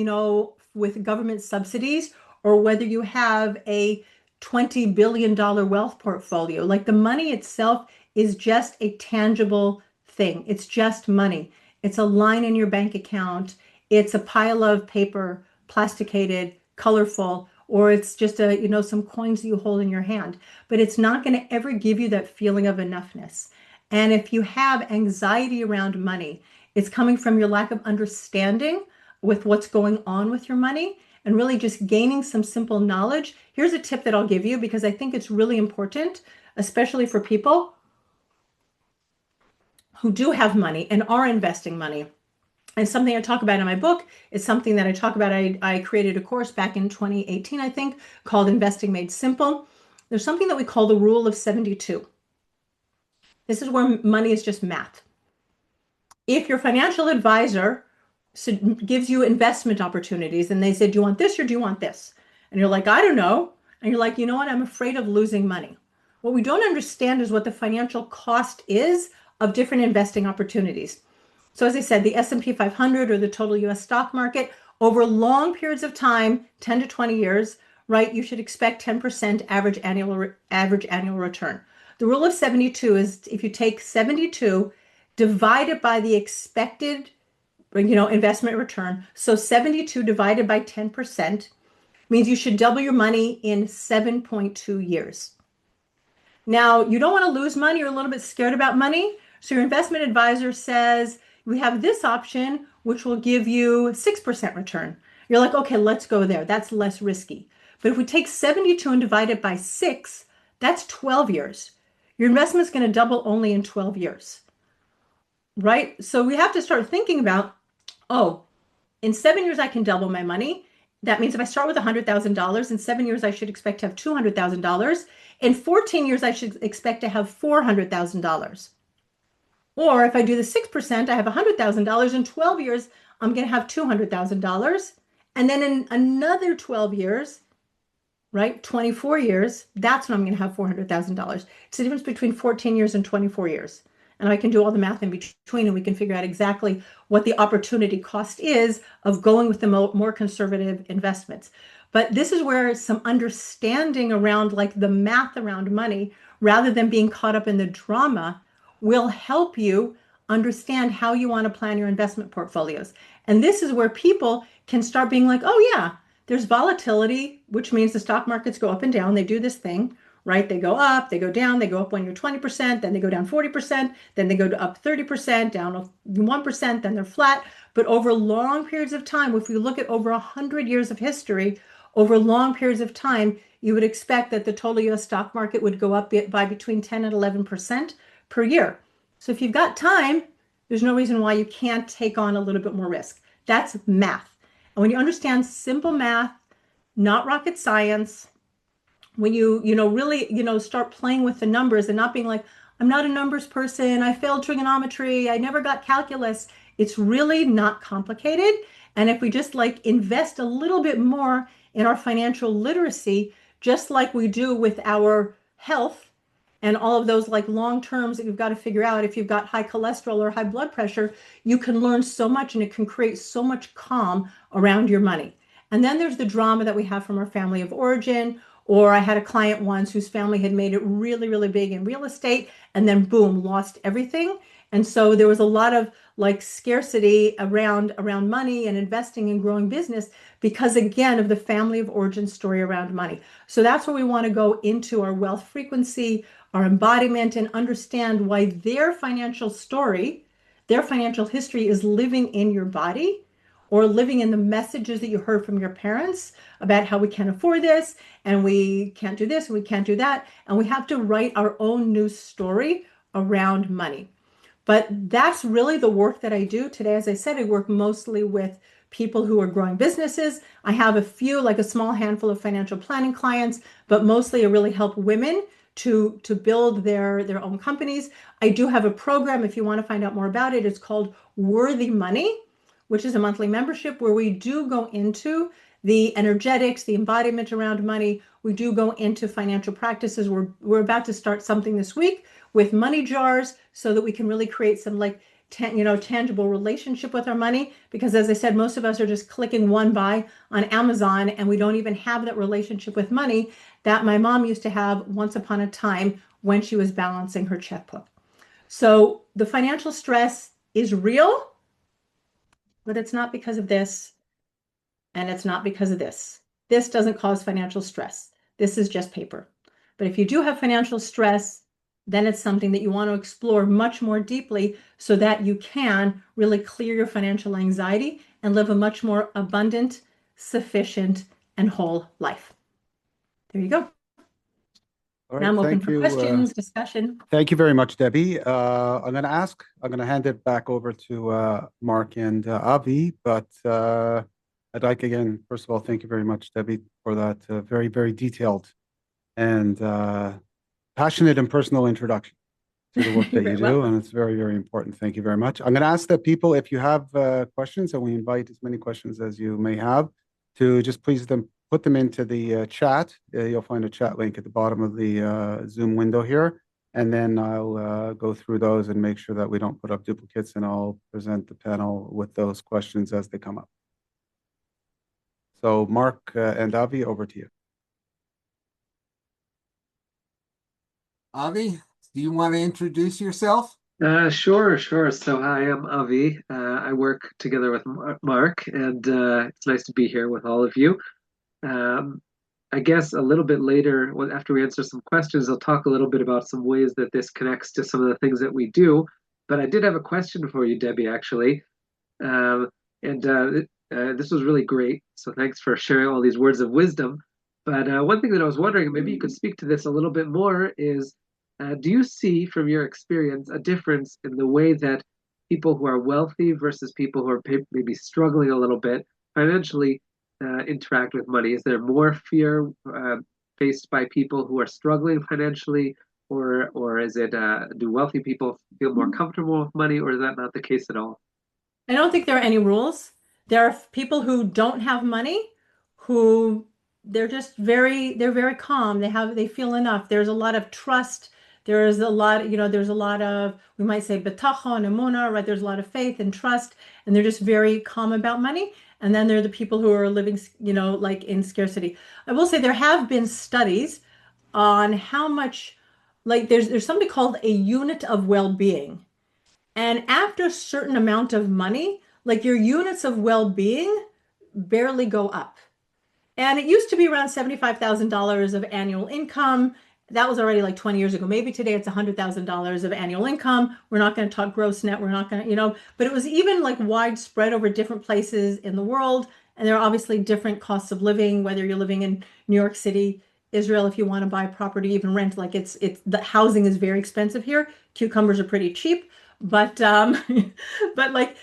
with government subsidies or whether you have a $20 billion wealth portfolio. Like the money itself is just a tangible thing. It's just money. It's a line in your bank account. It's a pile of paper, plasticated, colorful, or it's just some coins that you hold in your hand. But it's not going to ever give you that feeling of enoughness. And if you have anxiety around money, it's coming from your lack of understanding with what's going on with your money and really just gaining some simple knowledge. Here's a tip that I'll give you because I think it's really important, especially for people who do have money and are investing money. And something I talk about in my book is something that I talk about. I created a course back in 2018, I think, called Investing Made Simple. There's something that we call the rule of 72. This is where money is just math. If your financial advisor gives you investment opportunities and they say, do you want this or do you want this? And you're like, I don't know. And you're like, you know what? I'm afraid of losing money. What we don't understand is what the financial cost is of different investing opportunities. So as I said, the S&P 500 or the total US stock market over long periods of time, 10 to 20 years, right? You should expect 10% average annual return. The rule of 72 is if you take 72 divided by the expected investment return. So 72 divided by 10% means you should double your money in 7.2 years. Now, you don't want to lose money. You're a little bit scared about money. So your investment advisor says, we have this option, which will give you 6% return. You're like, okay, let's go there. That's less risky. But if we take 72 and divide it by 6, that's 12 years. Your investment is going to double only in 12 years, right? So we have to start thinking about, in 7 years, I can double my money. That means if I start with $100,000, in 7 years, I should expect to have $200,000. In 14 years, I should expect to have $400,000. Or if I do the 6%, I have $100,000. In 12 years, I'm going to have $200,000. And then in another 12 years, right, 24 years, that's when I'm going to have $400,000. It's the difference between 14 years and 24 years. And I can do all the math in between and we can figure out exactly what the opportunity cost is of going with the more conservative investments. But this is where some understanding around like the math around money, rather than being caught up in the drama, will help you understand how you want to plan your investment portfolios. And this is where people can start being like, oh yeah, there's volatility, which means the stock markets go up and down. They do this thing, right? They go up, they go down, they go up when you're 20%, then they go down 40%, then they go to up 30%, down 1%, then they're flat. But over long periods of time, if we look at over 100 years of history, over long periods of time, you would expect that the total US stock market would go up by between 10 and 11% per year. So if you've got time, there's no reason why you can't take on a little bit more risk. That's math. And when you understand simple math, not rocket science, when you really start playing with the numbers and not being like, I'm not a numbers person, I failed trigonometry, I never got calculus. It's really not complicated. And if we just like invest a little bit more in our financial literacy, just like we do with our health and all of those like long terms that you've got to figure out, if you've got high cholesterol or high blood pressure, you can learn so much and it can create so much calm around your money. And then there's the drama that we have from our family of origin. Or I had a client once whose family had made it really, really big in real estate and then boom, lost everything. And so there was a lot of like scarcity around money and investing and growing business because again of the family of origin story around money. So that's where we want to go into our wealth frequency, our embodiment, and understand why their financial story, their financial history is living in your body or living in the messages that you heard from your parents about how we can't afford this and we can't do this and we can't do that. And we have to write our own new story around money. But that's really the work that I do today. As I said, I work mostly with people who are growing businesses. I have a few, like a small handful of financial planning clients, but mostly I really help women to build their own companies. I do have a program, if you want to find out more about it, it's called Worthy Money, which is a monthly membership where we do go into the energetics, the embodiment around money. We do go into financial practices. We're about to start something this week with money jars so that we can really create some like tangible relationship with our money. Because as I said, most of us are just clicking one buy on Amazon and we don't even have that relationship with money that my mom used to have once upon a time when she was balancing her checkbook. So the financial stress is real, but it's not because of this, and it's not because of this. This doesn't cause financial stress. This is just paper. But if you do have financial stress, then it's something that you want to explore much more deeply so that you can really clear your financial anxiety and live a much more abundant, sufficient, and whole life. There you go. All Now right, I'm open thank for you. questions, discussion. Thank you very much, Debbie. I'm going to hand it back over to Mark and Avi, but I'd like again, first of all, thank you very much, Debbie, for that very, very detailed and passionate and personal introduction to the work that you You're do. welcome. And it's very, very important. Thank you very much. I'm going to ask that people, if you have questions, and we invite as many questions as you may have, to just please put them into the chat. You'll find a chat link at the bottom of the Zoom window here. And then I'll go through those and make sure that we don't put up duplicates, and I'll present the panel with those questions as they come up. So Mark and Avi, over to you. Avi, do you want to introduce yourself? Sure. So hi, I'm Avi. I work together with Mark, and it's nice to be here with all of you. Um, I guess a little bit later, after we answer some questions, I'll talk a little bit about some ways that this connects to some of the things that we do. But I did have a question for you, Debbie, actually. Um, and this was really great. So thanks for sharing all these words of wisdom. But one thing that I was wondering, and maybe you could speak to this a little bit more, is do you see from your experience a difference in the way that people who are wealthy versus people who are maybe struggling a little bit financially interact with money? Is there more fear faced by people who are struggling financially, or is it do wealthy people feel more comfortable with money, or is that not the case at all? I don't think there are any rules. There are people who don't have money who they're very calm. They feel enough. There's a lot of trust. There's a lot of, we might say betachon, emuna, right? There's a lot of faith and trust, and they're just very calm about money. And then there are the people who are living, like in scarcity. I will say there have been studies on how much, like there's something called a unit of well-being. And after a certain amount of money, like your units of well-being barely go up. And it used to be around $75,000 of annual income. That was already like 20 years ago. Maybe today it's $100,000 of annual income. We're not going to talk gross net. We're not going to, but it was even like widespread over different places in the world. And there are obviously different costs of living, whether you're living in New York City, Israel, if you want to buy property, even rent, like it's the housing is very expensive here. Cucumbers are pretty cheap, but but like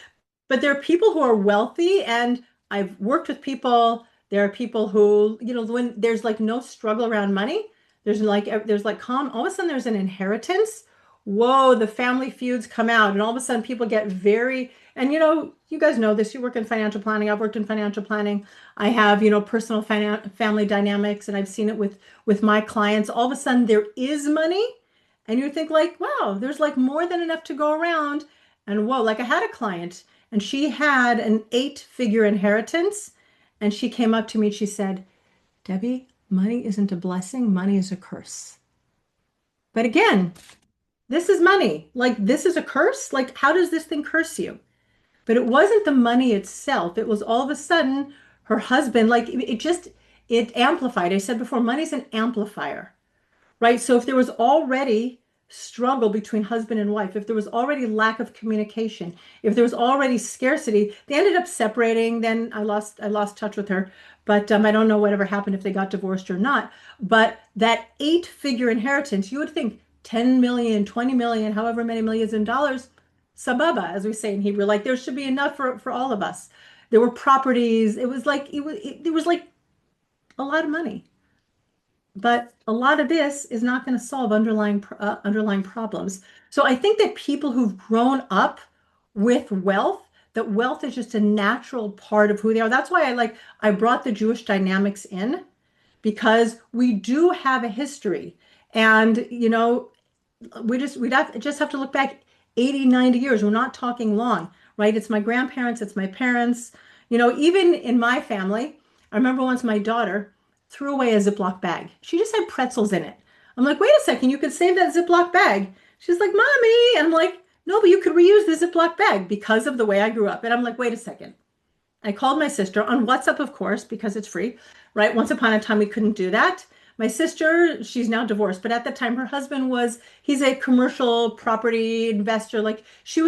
but there are people who are wealthy, and I've worked with people. There are people who, when there's like no struggle around money, there's like calm. All of a sudden, there's an inheritance. Whoa, the family feuds come out, and all of a sudden, people get very. And you guys know this. You work in financial planning. I've worked in financial planning. I have, personal family dynamics, and I've seen it with my clients. All of a sudden, there is money, and you think like, wow, there's like more than enough to go around. And whoa, like I had a client, and she had an 8-figure inheritance. And she came up to me and she said, Debbie, money isn't a blessing, money is a curse. But again, this is money. Like, this is a curse. Like, how does this thing curse you? But it wasn't the money itself. It was all of a sudden her husband, like, it amplified. I said before, money's an amplifier, right? So if there was already struggle between husband and wife, if there was already lack of communication, if there was already scarcity, they ended up separating. Then I lost touch with her, but I don't know whatever happened, if they got divorced or not. But that 8-figure inheritance, you would think 10 million, 20 million, however many millions in dollars, sababa, as we say in Hebrew, like there should be enough for all of us. There were properties. It was like a lot of money. But a lot of this is not going to solve underlying problems. So I think that people who've grown up with wealth, that wealth is just a natural part of who they are. That's why I brought the Jewish dynamics in, because we do have a history. And, we'd just have to look back 80, 90 years. We're not talking long, right? It's my grandparents, it's my parents. Even in my family, I remember once my daughter threw away a Ziploc bag. She just had pretzels in it. I'm like, wait a second, you could save that Ziploc bag. She's like, Mommy. And I'm like, no, but you could reuse the Ziploc bag because of the way I grew up. And I'm like, wait a second. I called my sister on WhatsApp, of course, because it's free, right? Once upon a time, we couldn't do that. My sister, she's now divorced, but at the time, her husband he's a commercial property investor. Like she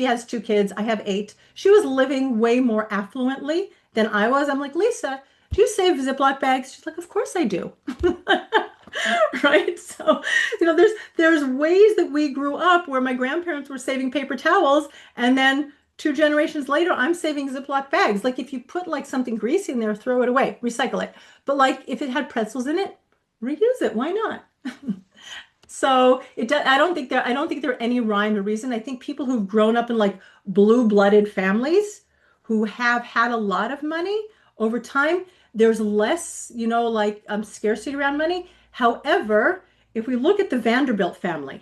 has 2 kids. I have 8. She was living way more affluently than I was. I'm like, Lisa, do you save Ziploc bags? She's like, of course I do. Right? So, there's ways that we grew up where my grandparents were saving paper towels, and then 2 generations later, I'm saving Ziploc bags. Like if you put like something greasy in there, throw it away, recycle it. But like if it had pretzels in it, reuse it. Why not? So I don't think there are any rhyme or reason. I think people who've grown up in like blue-blooded families who have had a lot of money over time, there's less, scarcity around money. However, if we look at the Vanderbilt family,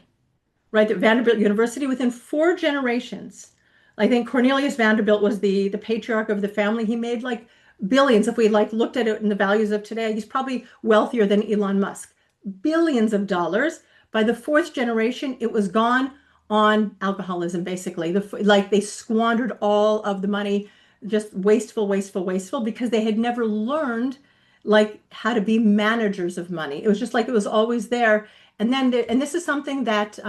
right, at Vanderbilt University, within 4 generations, I think Cornelius Vanderbilt was the patriarch of the family. He made like billions. If we like looked at it in the values of today, he's probably wealthier than Elon Musk. Billions of dollars. By the 4th generation, it was gone on alcoholism, basically. Like they squandered all of the money, just wasteful, wasteful, wasteful, because they had never learned like how to be managers of money. It was just like it was always there. And then, and this is something that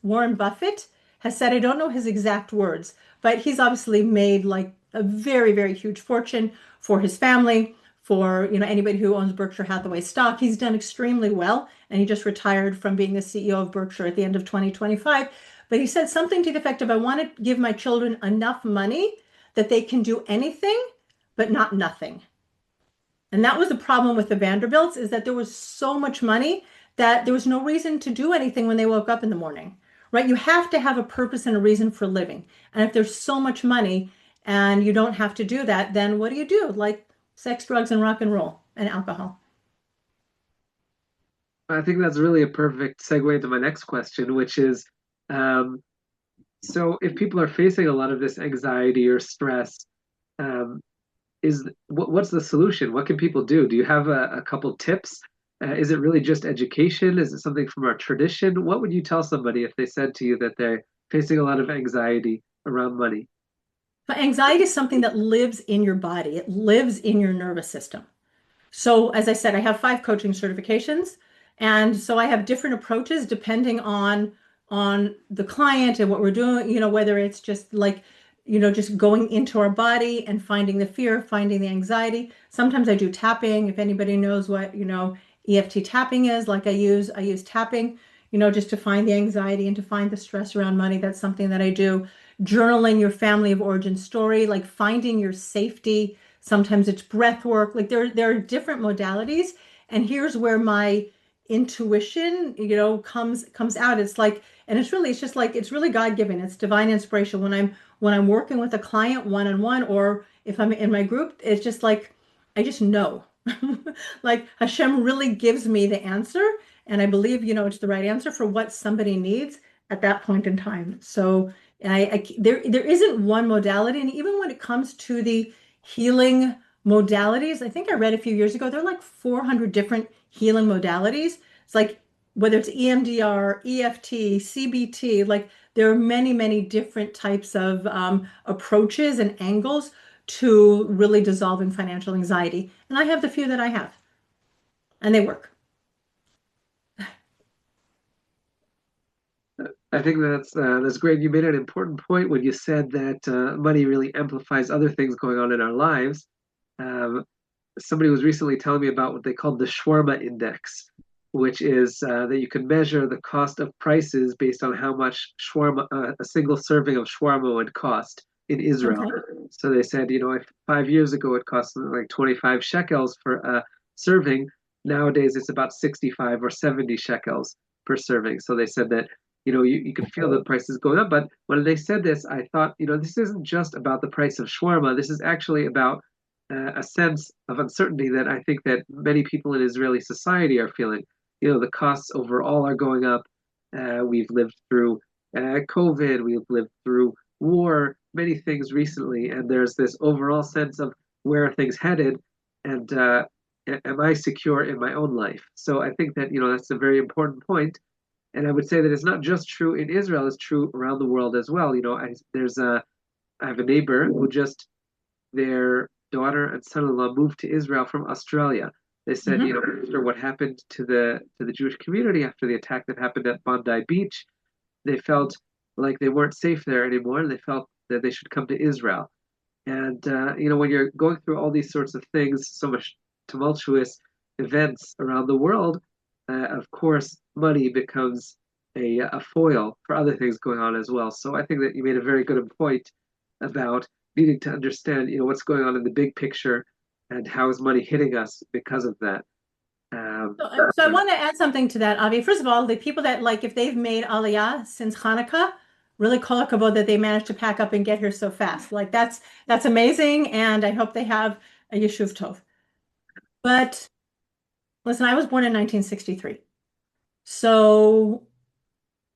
Warren Buffett has said. I don't know his exact words, but he's obviously made like a very, very huge fortune for his family, for anybody who owns Berkshire Hathaway stock. He's done extremely well, and he just retired from being the CEO of Berkshire at the end of 2025. But he said something to the effect of, I want to give my children enough money that they can do anything, but not nothing. And that was the problem with the Vanderbilts, is that there was so much money that there was no reason to do anything when they woke up in the morning, right? You have to have a purpose and a reason for living. And if there's so much money and you don't have to do that, then what do? Like sex, drugs, and rock and roll and alcohol. I think that's really a perfect segue into my next question, which is, um, so if people are facing a lot of this anxiety or stress, um, what's the solution? What can people do? Do you have a couple tips? Is it really just education? Is it something from our tradition? What would you tell somebody if they said to you that they're facing a lot of anxiety around money? But anxiety is something that lives in your body. It lives in your nervous system. So, as I said, I have 5 coaching certifications, and so I have different approaches depending on the client and what we're doing. Whether it's just like, just going into our body and finding the fear, finding the anxiety. Sometimes I do tapping. If anybody knows what EFT tapping is, like I use tapping, just to find the anxiety and to find the stress around money. That's something that I do. Journaling your family of origin story, like finding your safety. Sometimes it's breath work. Like there are different modalities. And here's where my intuition, comes out. It's like, and it's really God-given. It's divine inspiration. When I'm working with a client one-on-one, or if I'm in my group, it's just like I just know. Like Hashem really gives me the answer, and I believe, it's the right answer for what somebody needs at that point in time. So there isn't one modality. And even when it comes to the healing modalities, I think I read a few years ago, there are like 400 different healing modalities. It's like whether it's EMDR, EFT, CBT, like there are many, many different types of approaches and angles to really dissolving financial anxiety. And I have the few that I have, and they work. I think that's great. You made an important point when you said that money really amplifies other things going on in our lives. Um, Somebody was recently telling me about what they called the shawarma index, which is that you can measure the cost of prices based on how much shawarma, a single serving of shawarma would cost in Israel. Okay. So they said, if 5 years ago it cost something like 25 shekels for a serving, nowadays it's about 65 or 70 shekels per serving. So they said that you can feel the prices going up. But when they said this, I thought, this isn't just about the price of shawarma. This is actually about a sense of uncertainty that I think that many people in Israeli society are feeling. The costs overall are going up. We've lived through COVID, we've lived through war, many things recently, and there's this overall sense of where are things headed, and am I secure in my own life? So I think that that's a very important point, and I would say that it's not just true in Israel; it's true around the world as well. I have a neighbor who just their daughter and son-in-law moved to Israel from Australia. They said, after what happened to the Jewish community after the attack that happened at Bondi Beach, they felt like they weren't safe there anymore. They felt that they should come to Israel. And when you're going through all these sorts of things, so much tumultuous events around the world, of course, money becomes a foil for other things going on as well. So I think that you made a very good point about needing to understand, what's going on in the big picture and how is money hitting us because of that. So I want to add something to that, Avi. First of all, the people that like, if they've made Aliyah since Hanukkah, really kol hakavod that they managed to pack up and get here so fast. Like that's amazing, and I hope they have a yeshuv tov. But listen, I was born in 1963, so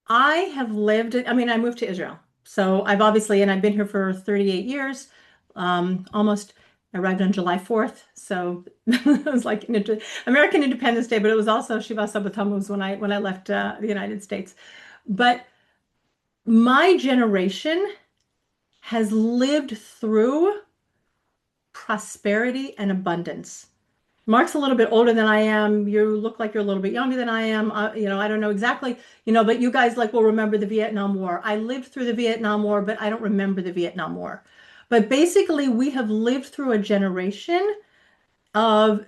I have lived. I mean, I moved to Israel, so I've been here for 38 years, almost. I arrived on July 4th, so it was like American Independence Day, but it was also Shiva Tammuz when I left the United States. But my generation has lived through prosperity and abundance. Mark's a little bit older than I am. You look like you're a little bit younger than I am. I don't know exactly, but you guys will remember the Vietnam War. I lived through the Vietnam War, but I don't remember the Vietnam War. But basically, we have lived through a generation of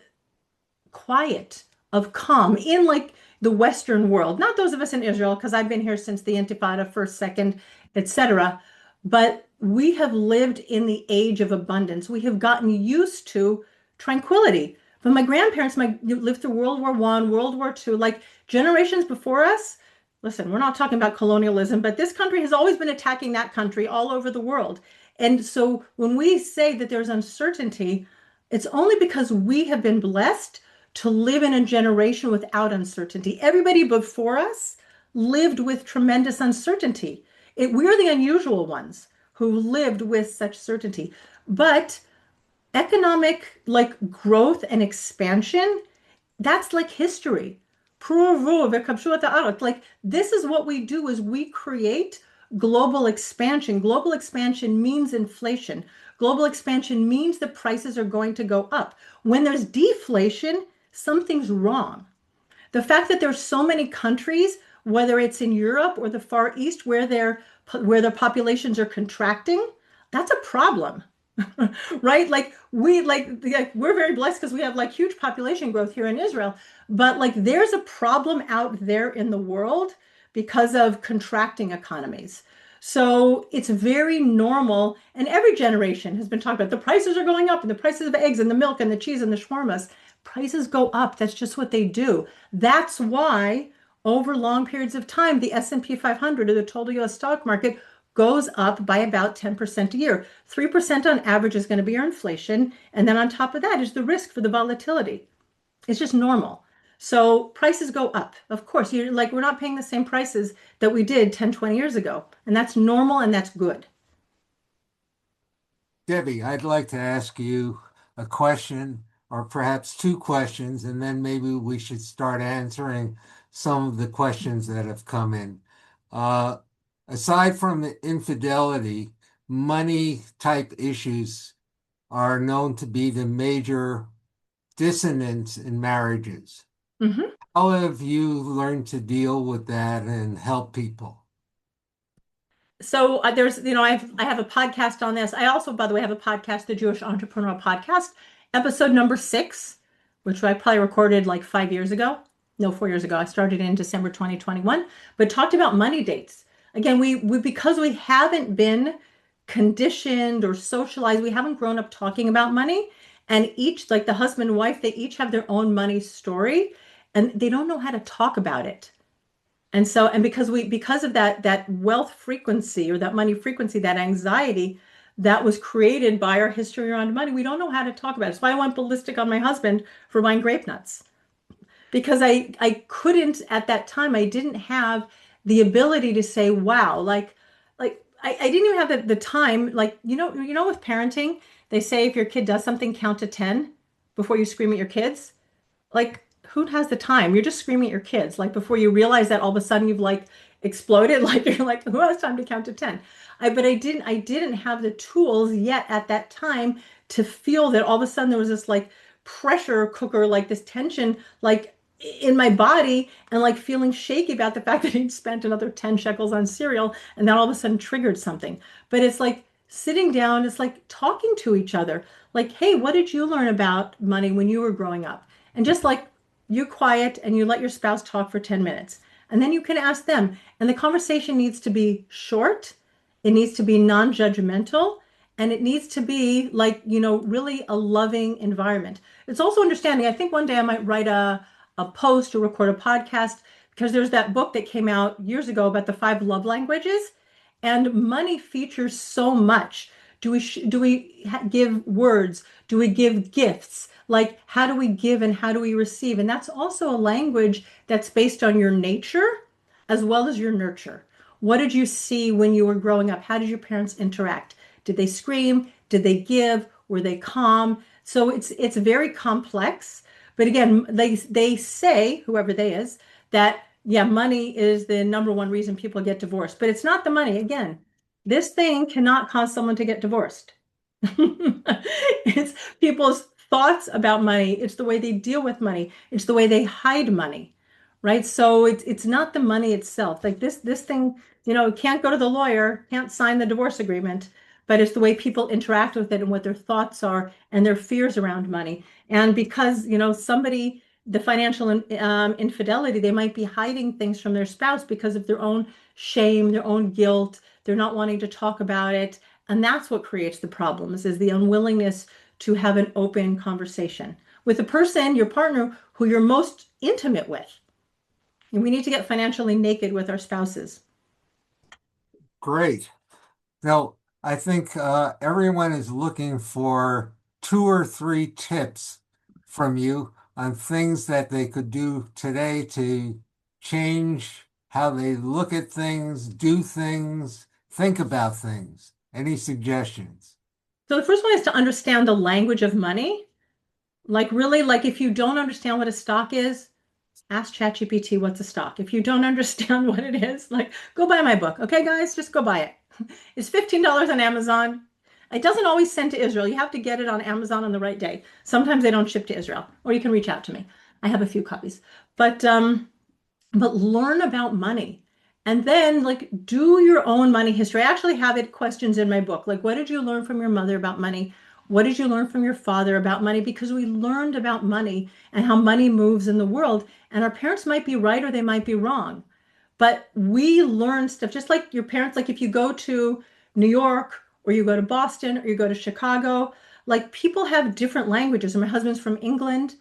quiet, of calm in like the Western world. Not those of us in Israel, because I've been here since the Intifada, first, second, etc. But we have lived in the age of abundance. We have gotten used to tranquility. But my grandparents lived through World War I, World War II, like generations before us. Listen, we're not talking about colonialism, but this country has always been attacking that country all over the world. And so when we say that there's uncertainty, it's only because we have been blessed to live in a generation without uncertainty. Everybody before us lived with tremendous uncertainty. We're the unusual ones who lived with such certainty. But economic growth and expansion, that's like history. Like this is what we do is we create global expansion. Global expansion means inflation. Global expansion means the prices are going to go up. When there's deflation, something's wrong. The fact that there's so many countries, whether it's in Europe or the Far East, where their populations are contracting, that's a problem. Right? We're very blessed because we have huge population growth here in Israel, but there's a problem out there in the world because of contracting economies. So it's very normal, and every generation has been talking about the prices are going up, and the prices of eggs and the milk and the cheese and the shawarmas. Prices go up. That's just what they do. That's why over long periods of time, the S&P 500 or the total U.S. stock market goes up by about 10% a year. 3% on average is going to be your inflation. And then on top of that is the risk for the volatility. It's just normal. So prices go up. Of course, we're not paying the same prices that we did 10, 20 years ago. And that's normal and that's good. Debbie, I'd like to ask you a question or perhaps two questions, and then maybe we should start answering some of the questions that have come in. Aside from the infidelity, money type issues are known to be the major dissonance in marriages. Mm-hmm. How have you learned to deal with that and help people? So I have a podcast on this. I also, by the way, have a podcast, the Jewish Entrepreneur Podcast, episode number 6, which I probably recorded 5 years ago. No, 4 years ago. I started in December 2021, but talked about money dates. Again, we because we haven't been conditioned or socialized, we haven't grown up talking about money. And each, the husband and wife, they each have their own money story, and they don't know how to talk about it. And so, and because of that wealth frequency or that money frequency, that anxiety that was created by our history around money, we don't know how to talk about it. That's why I went ballistic on my husband for buying grape nuts because I couldn't at that time. I didn't have the ability to say, wow, I didn't even have the time. Like, with parenting, they say if your kid does something, count to 10 before you scream at your kids. Like, who has the time? You're just screaming at your kids. Like before you realize that all of a sudden you've like exploded, like you're like, who has time to count to 10? But I didn't have the tools yet at that time to feel that all of a sudden there was this like pressure cooker, like this tension, like in my body and like feeling shaky about the fact that he'd spent another 10 shekels on cereal and that all of a sudden triggered something. But it's like sitting down, it's like talking to each other. Like, hey, what did you learn about money when you were growing up? And just like you quiet and you let your spouse talk for 10 minutes. And then you can ask them. And the conversation needs to be short, it needs to be non-judgmental, and it needs to be like, really a loving environment. It's also understanding. I think one day I might write a post or record a podcast because there's that book that came out years ago about the five love languages, and money features so much. Do we give words? Do we give gifts? Like, how do we give and how do we receive? And that's also a language that's based on your nature as well as your nurture. What did you see when you were growing up? How did your parents interact? Did they scream? Did they give? Were they calm? So it's very complex. But again, they say, whoever they is, that yeah, money is the number one reason people get divorced. But it's not the money. Again, this thing cannot cause someone to get divorced. It's people's thoughts about money. It's the way they deal with money. It's the way they hide money, right? So it's not the money itself. Like this thing, can't go to the lawyer, can't sign the divorce agreement, but it's the way people interact with it and what their thoughts are and their fears around money. And because, the financial infidelity, they might be hiding things from their spouse because of their own shame, their own guilt. They're not wanting to talk about it. And that's what creates the problems is the unwillingness to have an open conversation with the person, your partner, who you're most intimate with. And we need to get financially naked with our spouses. Great. Now, I think everyone is looking for 2 or 3 tips from you on things that they could do today to change how they look at things, do things, think about things. Any suggestions? So the first one is to understand the language of money. Like really, like if you don't understand what a stock is, ask ChatGPT what's a stock. If you don't understand what it is, like go buy my book. Okay, guys, just go buy it. It's $15 on Amazon. It doesn't always send to Israel. You have to get it on Amazon on the right day. Sometimes they don't ship to Israel, or you can reach out to me. I have a few copies. But learn about money. And then like do your own money history. I actually have it questions in my book. Like what did you learn from your mother about money? What did you learn from your father about money? Because we learned about money and how money moves in the world. And our parents might be right or they might be wrong. But we learn stuff just like your parents, like if you go to New York or you go to Boston or you go to Chicago, like people have different languages. And my husband's from England,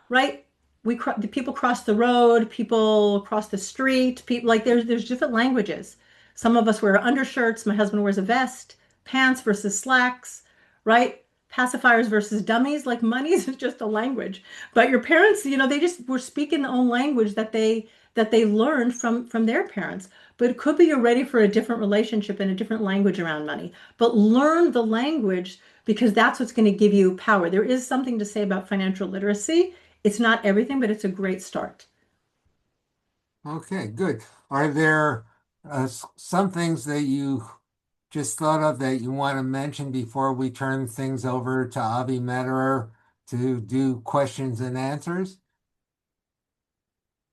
right? The people cross the road, people cross the street, people like there's different languages. Some of us wear undershirts. My husband wears a vest, pants versus slacks, right? Pacifiers versus dummies. Like money is just a language. But your parents, they just were speaking their own language that they learned from their parents. But it could be you're ready for a different relationship and a different language around money. But learn the language because that's what's going to give you power. There is something to say about financial literacy. It's not everything, but it's a great start. Okay, good. Are there some things that you just thought of that you want to mention before we turn things over to Avi Metterer to do questions and answers?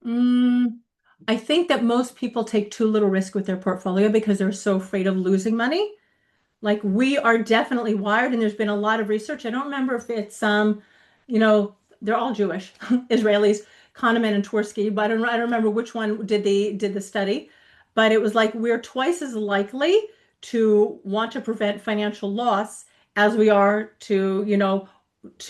I think that most people take too little risk with their portfolio because they're so afraid of losing money. Like we are definitely wired, and there's been a lot of research. I don't remember if it's they're all Jewish, Israelis, Kahneman and Tversky, but I don't remember which one did the study. But it was like we're twice as likely to want to prevent financial loss as we are to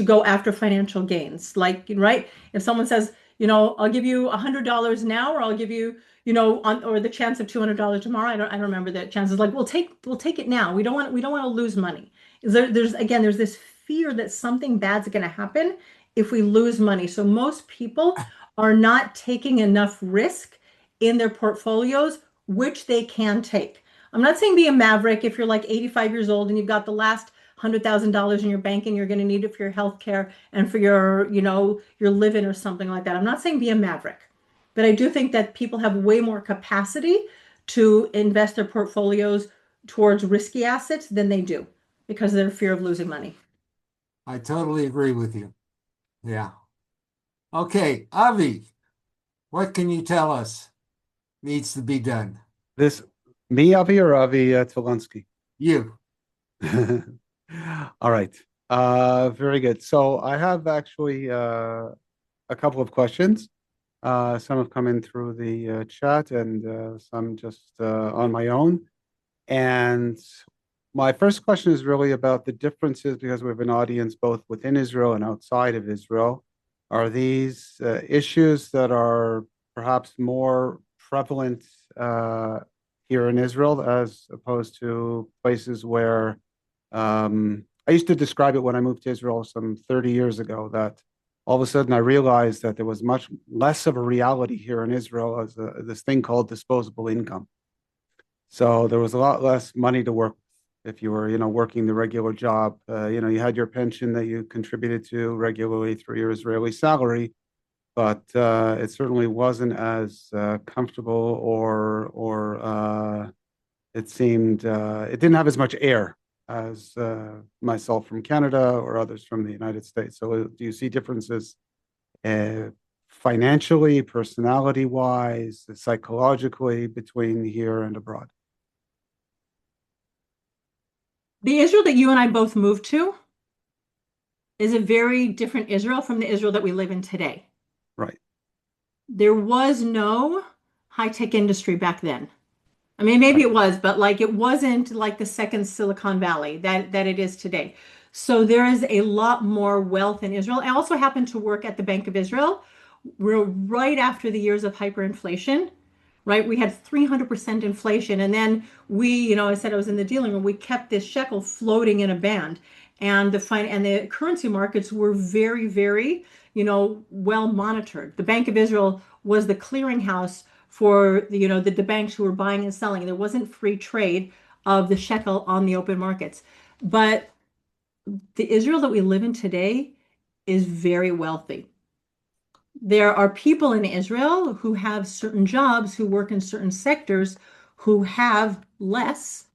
go after financial gains. Like, right? If someone says, I'll give you $100 now, or I'll give you, or the chance of $200 tomorrow. I don't remember the chances. Like we'll take it now. We don't want to lose money. There's this fear that something bad's going to happen if we lose money. So most people are not taking enough risk in their portfolios, which they can take. I'm not saying be a maverick if you're like 85 years old and you've got the last $100,000 in your bank and you're going to need it for your health care and for your living or something like that. I'm not saying be a maverick, but I do think that people have way more capacity to invest their portfolios towards risky assets than they do because of their fear of losing money. I totally agree with you. Yeah. Okay, Avi, what can you tell us needs to be done? Me, Avi, or Avi Tvelinski? You. All right. Very good. So I have actually a couple of questions. Some have come in through the chat and some just on my own. And my first question is really about the differences because we have an audience both within Israel and outside of Israel. Are these issues that are perhaps more prevalent here in Israel as opposed to places where I used to describe it when I moved to Israel some 30 years ago that all of a sudden I realized that there was much less of a reality here in Israel as this thing called disposable income. So there was a lot less money to work if you were, working the regular job. You had your pension that you contributed to regularly through your Israeli salary, but it certainly wasn't as comfortable or it seemed it didn't have as much air as myself from Canada or others from the United States. So do you see differences financially, personality-wise, psychologically between here and abroad? The Israel that you and I both moved to is a very different Israel from the Israel that we live in today. Right. There was no high-tech industry back then. I mean, maybe it was, but like it wasn't like the second Silicon Valley that it is today. So there is a lot more wealth in Israel. I also happened to work at the Bank of Israel. We're right after the years of hyperinflation, right? We had 300% inflation. And then I said I was in the dealing room, we kept this shekel floating in a band. And the currency markets were very, very, well monitored. The Bank of Israel was the clearinghouse for the banks who were buying and selling. There wasn't free trade of the shekel on the open markets. But the Israel that we live in today is very wealthy. There are people in Israel who have certain jobs, who work in certain sectors, who have less.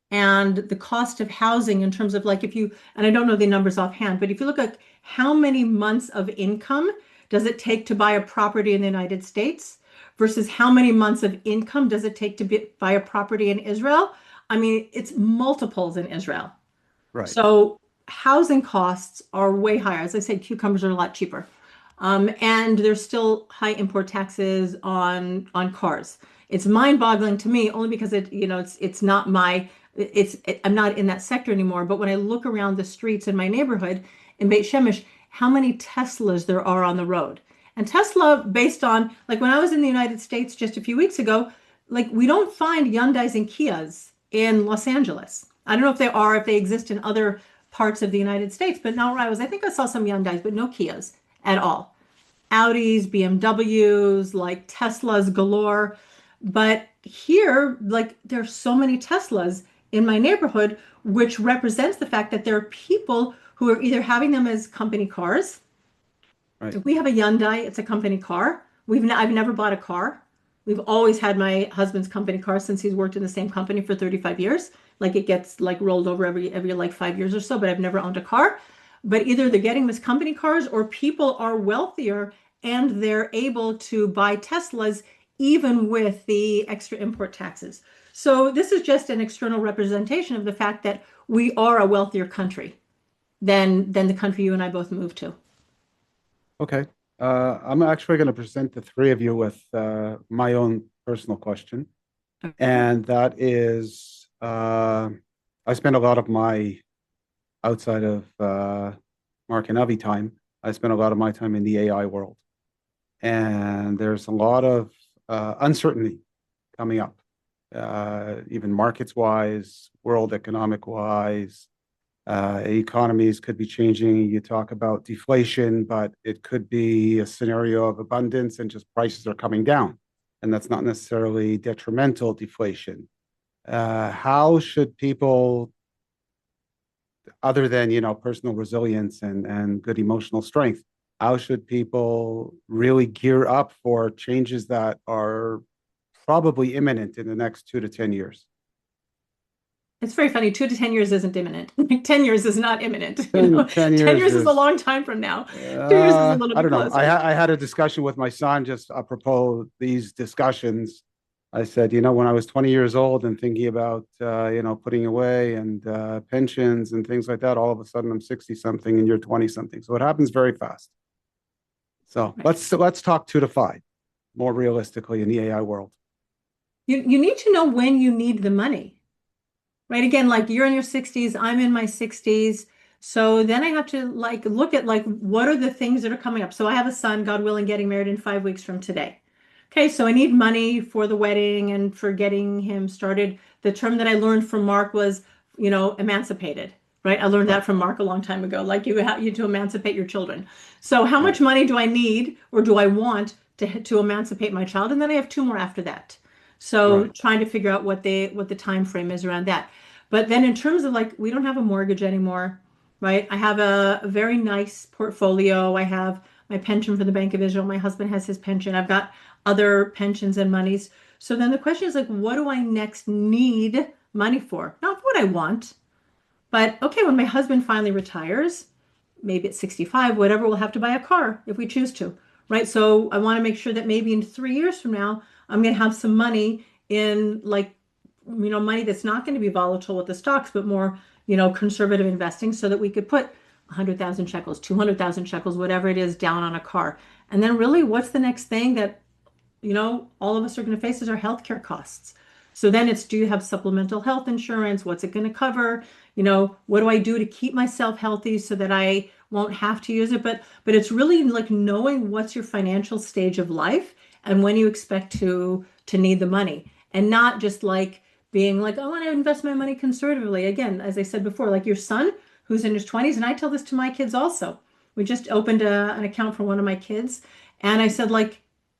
And the cost of housing in terms of and I don't know the numbers offhand, but if you look at how many months of income does it take to buy a property in the United States versus how many months of income does it take to buy a property in Israel? I mean, it's multiples in Israel. Right. So housing costs are way higher. As I said, cucumbers are a lot cheaper. And there's still high import taxes on cars. It's mind-boggling to me only because I'm not in that sector anymore. But when I look around the streets in my neighborhood in Beit Shemesh, how many Teslas there are on the road. And Tesla, based on when I was in the United States just a few weeks ago, we don't find Hyundais and Kias in Los Angeles. I don't know if they exist in other parts of the United States, but now where I was, I think I saw some Hyundais, but no Kias at all. Audis, BMWs, Teslas galore. But here, there's so many Teslas in my neighborhood, which represents the fact that there are people who are either having them as company cars. Right. If we have a Hyundai, it's a company car. I've never bought a car. We've always had my husband's company car since he's worked in the same company for 35 years. It gets rolled over every 5 years or so, but I've never owned a car. But either they're getting this company cars or people are wealthier and they're able to buy Teslas even with the extra import taxes. So this is just an external representation of the fact that we are a wealthier country than the country you and I both moved to. Okay. I'm actually going to present the three of you with my own personal question. Okay. And that is, I spend a lot of my, outside of Mark and Avi time, I spend a lot of my time in the AI world. And there's a lot of uncertainty coming up, even markets wise, world economic wise. Economies could be changing. You talk about deflation, but it could be a scenario of abundance and just prices are coming down. And that's not necessarily detrimental deflation. How should people, other than, personal resilience and good emotional strength, how should people really gear up for changes that are probably imminent in the next 2 to 10 years? It's very funny. 2 to 10 years isn't imminent. 10 years is not imminent. 10 10 years years is a is, long time from now. 2 years is a little I bit don't know. closer. I had a discussion with my son just apropos these discussions. I said, when I was 20 years old and thinking about, putting away and pensions and things like that, all of a sudden I'm 60 something and you're 20 something. So it happens very fast. So Right. let's talk 2 to 5 more realistically in the AI world. You need to know when you need the money, right? Again, like you're in your 60s, I'm in my 60s. So then I have to look at what are the things that are coming up. So I have a son, God willing, getting married in 5 weeks from today. Okay, so I need money for the wedding and for getting him started. The term that I learned from Mark was, emancipated, right? I learned Right, that from Mark a long time ago. Like you to emancipate your children. So how right, much money do I need or do I want to emancipate my child? And then I have two more after that. So right, trying to figure out what the time frame is around that. But then in terms of we don't have a mortgage anymore, right? I have a very nice portfolio. I have my pension from the Bank of Israel. My husband has his pension. I've got other pensions and monies. So then the question is what do I next need money for? Not what I want, but okay, when my husband finally retires, maybe at 65, whatever, we'll have to buy a car if we choose to, right? So I want to make sure that maybe in 3 years from now, I'm going to have some money in money that's not going to be volatile with the stocks, but more, conservative investing so that we could put 100,000 shekels, 200,000 shekels, whatever it is down on a car. And then really, what's the next thing that all of us are going to face is our healthcare costs. So then it's, do you have supplemental health insurance? What's it going to cover? What do I do to keep myself healthy so that I won't have to use it? But it's really like knowing what's your financial stage of life and when you expect to need the money, and not just being like, I want to invest my money conservatively. Again, as I said before, like your son who's in his 20s, and I tell this to my kids also. We just opened an account for one of my kids, and I said,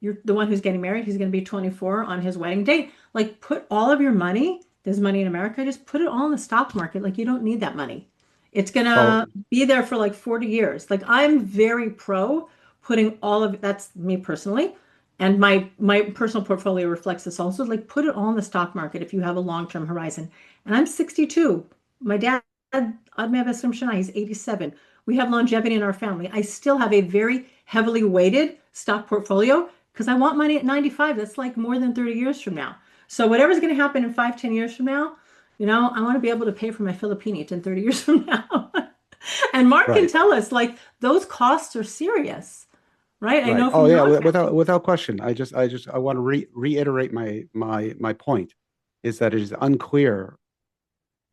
you're the one who's getting married. He's going to be 24 on his wedding date. Put all of your money, there's money in America, just put it all in the stock market. You don't need that money. It's going So to be there for 40 years. I'm very pro putting all of that's me personally. And my personal portfolio reflects this also. Put it all in the stock market if you have a long-term horizon. And I'm 62. My dad, Adme Shana, he's 87. We have longevity in our family. I still have a very heavily weighted stock portfolio because I want money at 95. That's more than 30 years from now. So whatever's going to happen in 5, 10 years from now, I want to be able to pay for my Filipinit in 30 years from now. And Mark can right, tell us those costs are serious, right? I right. know Oh from yeah, your family. without question. I want to reiterate my point is that it is unclear.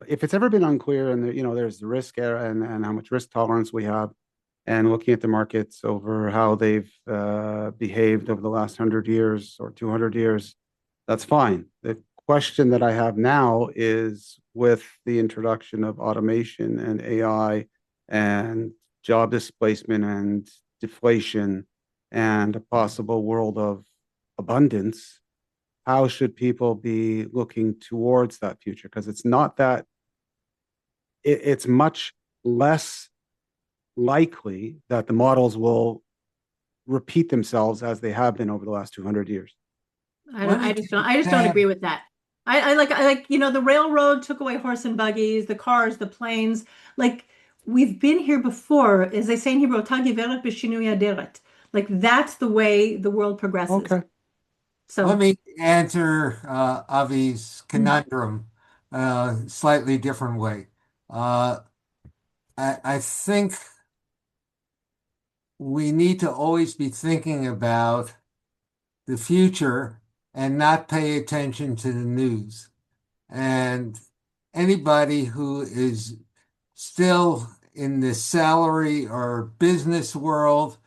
If it's ever been unclear, and there's the risk and how much risk tolerance we have, and looking at the markets over how they've behaved over the last 100 years or 200 years, that's fine. The question that I have now is with the introduction of automation and AI and job displacement and deflation and a possible world of abundance, how should people be looking towards that future? Because it's not that it's much less likely that the models will repeat themselves as they have been over the last 200 years. I don't, What I did just you don't, I just don't have? agree with that. The railroad took away horse and buggies, the cars, the planes. Like we've been here before, as they say in Hebrew, "Ta geveret b'shinui aderet." That's the way the world progresses. Okay. Let So, me answer Avi's mm, conundrum slightly different way. Uh, I think we need to always be thinking about the future and not pay attention to the news. And anybody who is still in the salary or business world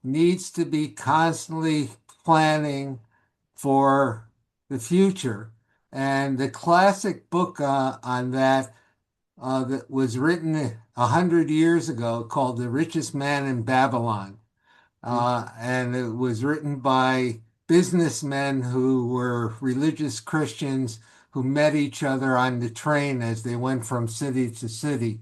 needs to be constantly planning for the future. And the classic book on that that was written 100 years ago called The Richest Man in Babylon. And it was written by businessmen who were religious Christians who met each other on the train as they went from city to city.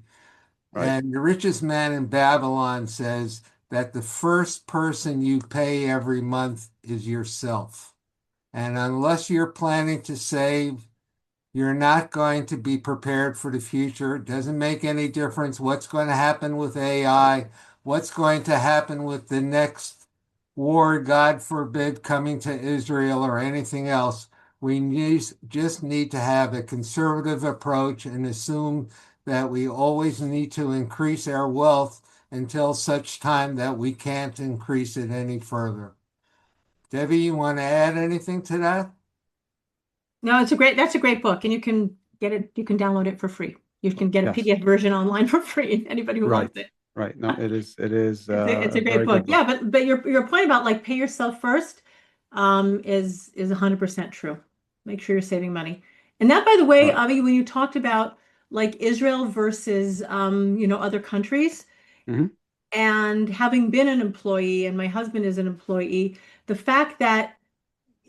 Right. And The Richest Man in Babylon says that the first person you pay every month is yourself. And unless you're planning to save, you're not going to be prepared for the future. It doesn't make any difference what's going to happen with AI, what's going to happen with the next war, God forbid, coming to Israel or anything else. We just need to have a conservative approach and assume that we always need to increase our wealth until such time that we can't increase it any further. Debbie, you want to add anything to that? No, that's a great book, and you can get it, you can download it for free. You can get a Yes. PDF version online for free, anybody who Right. wants it. Right. No, it is It's a a great very book. good Yeah, book. but your point about like pay yourself first is 100% true. Make sure you're saving money. And that, by the way, Right. Avi, when you talked about like Israel versus other countries, Mhm. and having been an employee, and my husband is an employee, the fact that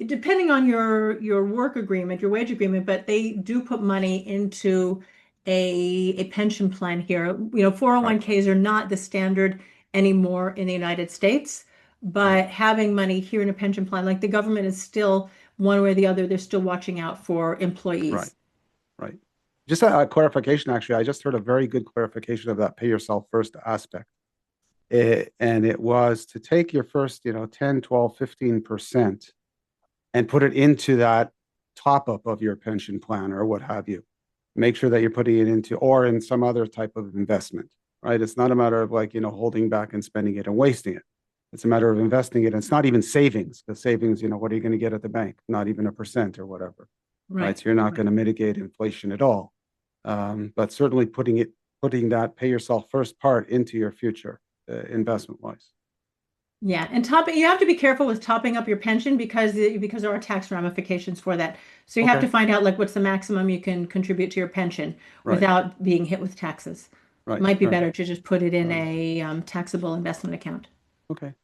depending on your work agreement, your wage agreement, but they do put money into a pension plan here. 401ks are not the standard anymore in the United States, Right. but having money here in a pension plan, like the government is still one way or the other, they're still watching out for Right. employees. Right. Just a clarification, actually, I just heard a very good clarification of that pay yourself first aspect. And it was to take your first, 10, 12, 15% and put it into that top up of your pension plan or what have you. Make sure that you're putting it into or in some other type of investment, right? It's not a matter of like, holding back and spending it and wasting it. It's a matter of investing it. And it's not even savings, because savings, what are you going to get at the bank? Not even a percent or whatever, right? Right. So you're not going to mitigate inflation at all. But certainly putting that pay yourself first part into your future investment wise. Yeah, and you have to be careful with topping up your pension because there are tax ramifications for that. So you have to Okay. find out like what's the maximum you can contribute to your pension Right. without being hit with taxes. Right. Might be Right. better to just put it in a taxable investment account. Okay.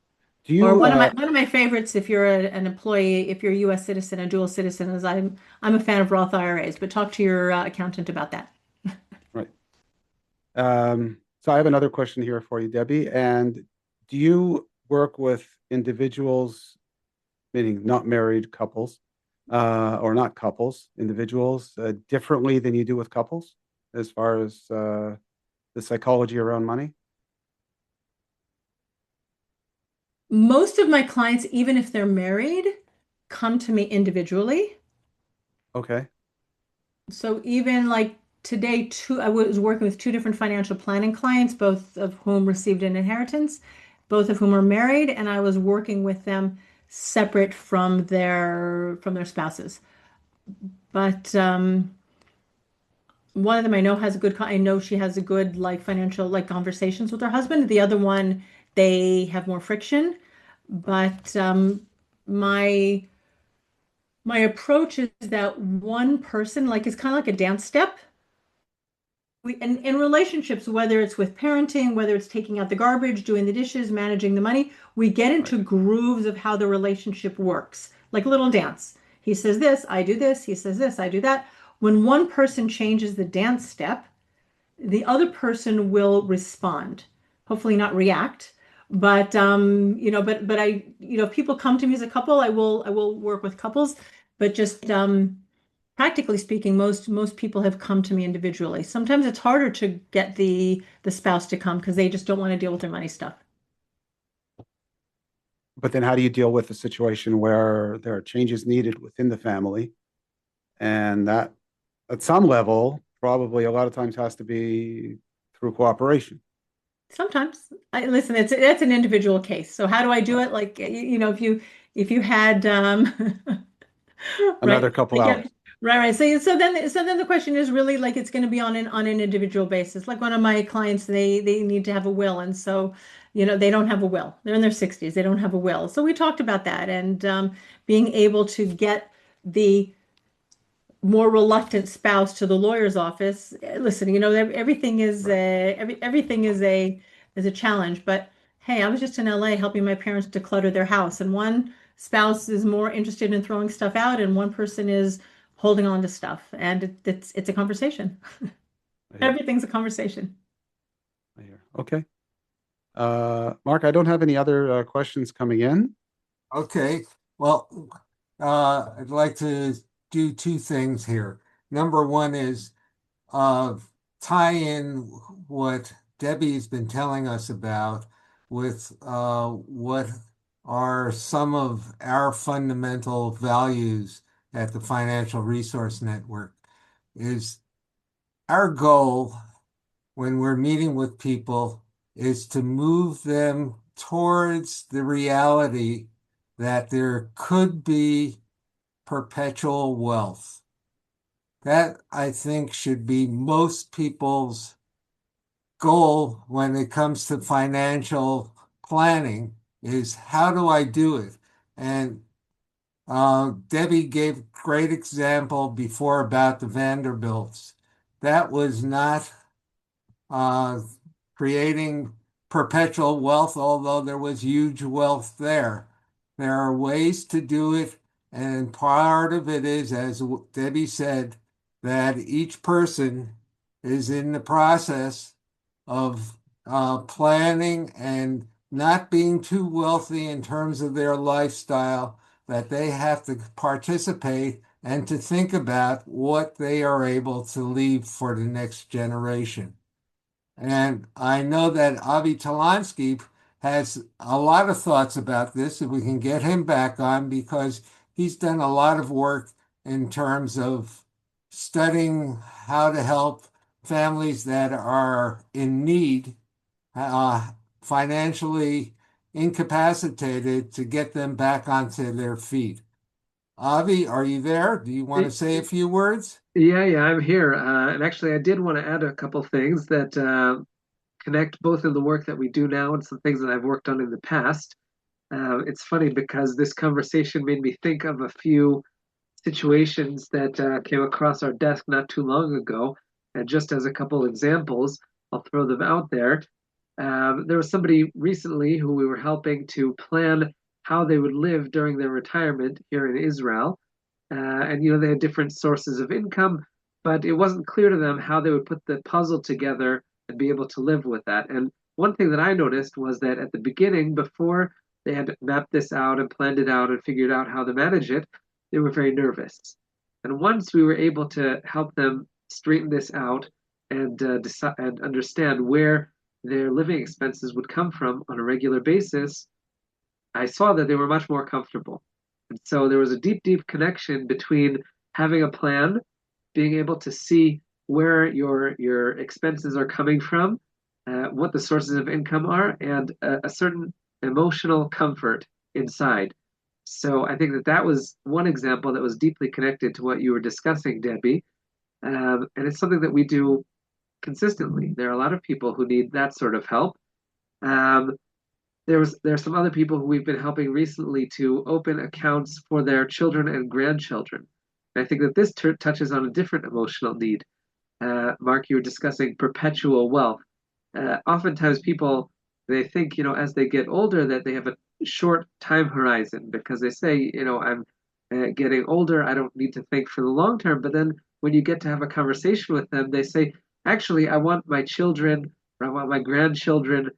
Do Or you one of my favorites, if you're an employee, if you're a U.S. citizen, a dual citizen, is I'm a fan of Roth IRAs, but talk to your accountant about that. right? So I have another question here for you, Debbie. And do you work with individuals, meaning not married couples, or not couples, individuals, differently than you do with couples, as far as the psychology around money? Most of my clients, even if they're married, come to me individually. Okay. So even like today, I was working with two different financial planning clients, both of whom received an inheritance, both of whom are married, and I was working with them separate from their spouses. But one of them I know she has a good like financial like conversations with her husband. The other one, they have more friction. But my my approach is that one person like is kind of like a dance step. In relationships, whether it's with parenting, whether it's taking out the garbage, doing the dishes, managing the money, we get Right. into grooves of how the relationship works, like a little dance. He says this, I do this. He says this, I do that. When one person changes the dance step, the other person will respond, hopefully not react. But but if people come to me as a couple, I will work with couples, but just practically speaking, most people have come to me individually. Sometimes it's harder to get the spouse to come because they just don't want to deal with their money stuff. But then how do you deal with a situation where there are changes needed within the family, and that at some level, probably a lot of times has to be through cooperation? Sometimes I listen, that's an individual case. So how do I do Right. it? Like if you had Another right, couple like you have, hours. Right. So then the question is really like it's going to be on an individual basis. Like one of my clients, they need to have a will, and so they don't have a will. They're in their 60s. They don't have a will. So we talked about that and being able to get the more reluctant spouse to the lawyer's office. Listen, everything is everything is a challenge. But hey, I was just in LA helping my parents declutter their house, and one spouse is more interested in throwing stuff out, and one person is holding on to stuff, and it's a conversation. I hear. Everything's a conversation. I hear. Okay. Mark, I don't have any other questions coming in. Okay, well, I'd like to do two things here. Number one is uh, tie in what Debbie's been telling us about with what are some of our fundamental values at the Financial Resource Network. Is our goal when we're meeting with people is to move them towards the reality that there could be perpetual wealth. That, I think, should be most people's goal when it comes to financial planning is how do I do it? And Debbie gave great example before about the Vanderbilts. That was not uh, creating perpetual wealth, although there was huge wealth there. There are ways to do it, and part of it is, as Debbie said, that each person is in the process of planning and not being too wealthy in terms of their lifestyle, that they have to participate and to think about what they are able to leave for the next generation. And I know that Avi Talansky has a lot of thoughts about this, and we can get him back on because he's done a lot of work in terms of studying how to help families that are in need, financially incapacitated, to get them back onto their feet. Avi, are you there? Do you want to say a few words? Yeah, I'm here. And actually, I did want to add a couple things that connect both in the work that we do now and some things that I've worked on in the past. It's funny because this conversation made me think of a few situations that came across our desk not too long ago. And just as a couple examples, I'll throw them out there. There was somebody recently who we were helping to plan how they would live during their retirement here in Israel. And they had different sources of income, but it wasn't clear to them how they would put the puzzle together and be able to live with that. And one thing that I noticed was that at the beginning, before they had mapped this out and planned it out and figured out how to manage it, they were very nervous. And once we were able to help them straighten this out and decide and understand where their living expenses would come from on a regular basis, I saw that they were much more comfortable. And so there was a deep, deep connection between having a plan, being able to see where your expenses are coming from, what the sources of income are, and a certain emotional comfort inside. So I think that that was one example that was deeply connected to what you were discussing, Debbie. And it's something that we do consistently. There are a lot of people who need that sort of help. Um, there's some other people who we've been helping recently to open accounts for their children and grandchildren. And I think that this touches on a different emotional need. Mark, you were discussing perpetual wealth. Oftentimes people they think, as they get older that they have a short time horizon because they say, I'm getting older, I don't need to think for the long term. But then when you get to have a conversation with them, they say, actually, I want my children or I want my grandchildren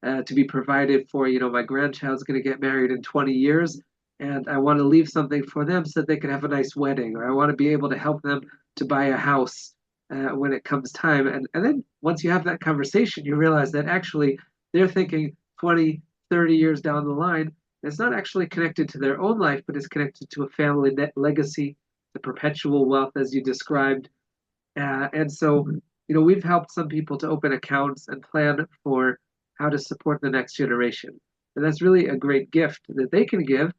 to be provided for. My grandchild's going to get married in 20 years, and I want to leave something for them so that they can have a nice wedding, or I want to be able to help them to buy a house when it comes time. And then once you have that conversation, you realize that actually they're thinking 20, 30 years down the line. It's not actually connected to their own life, but it's connected to a family net legacy, the perpetual wealth, as you described. And so, we've helped some people to open accounts and plan for how to support the next generation. And that's really a great gift that they can give.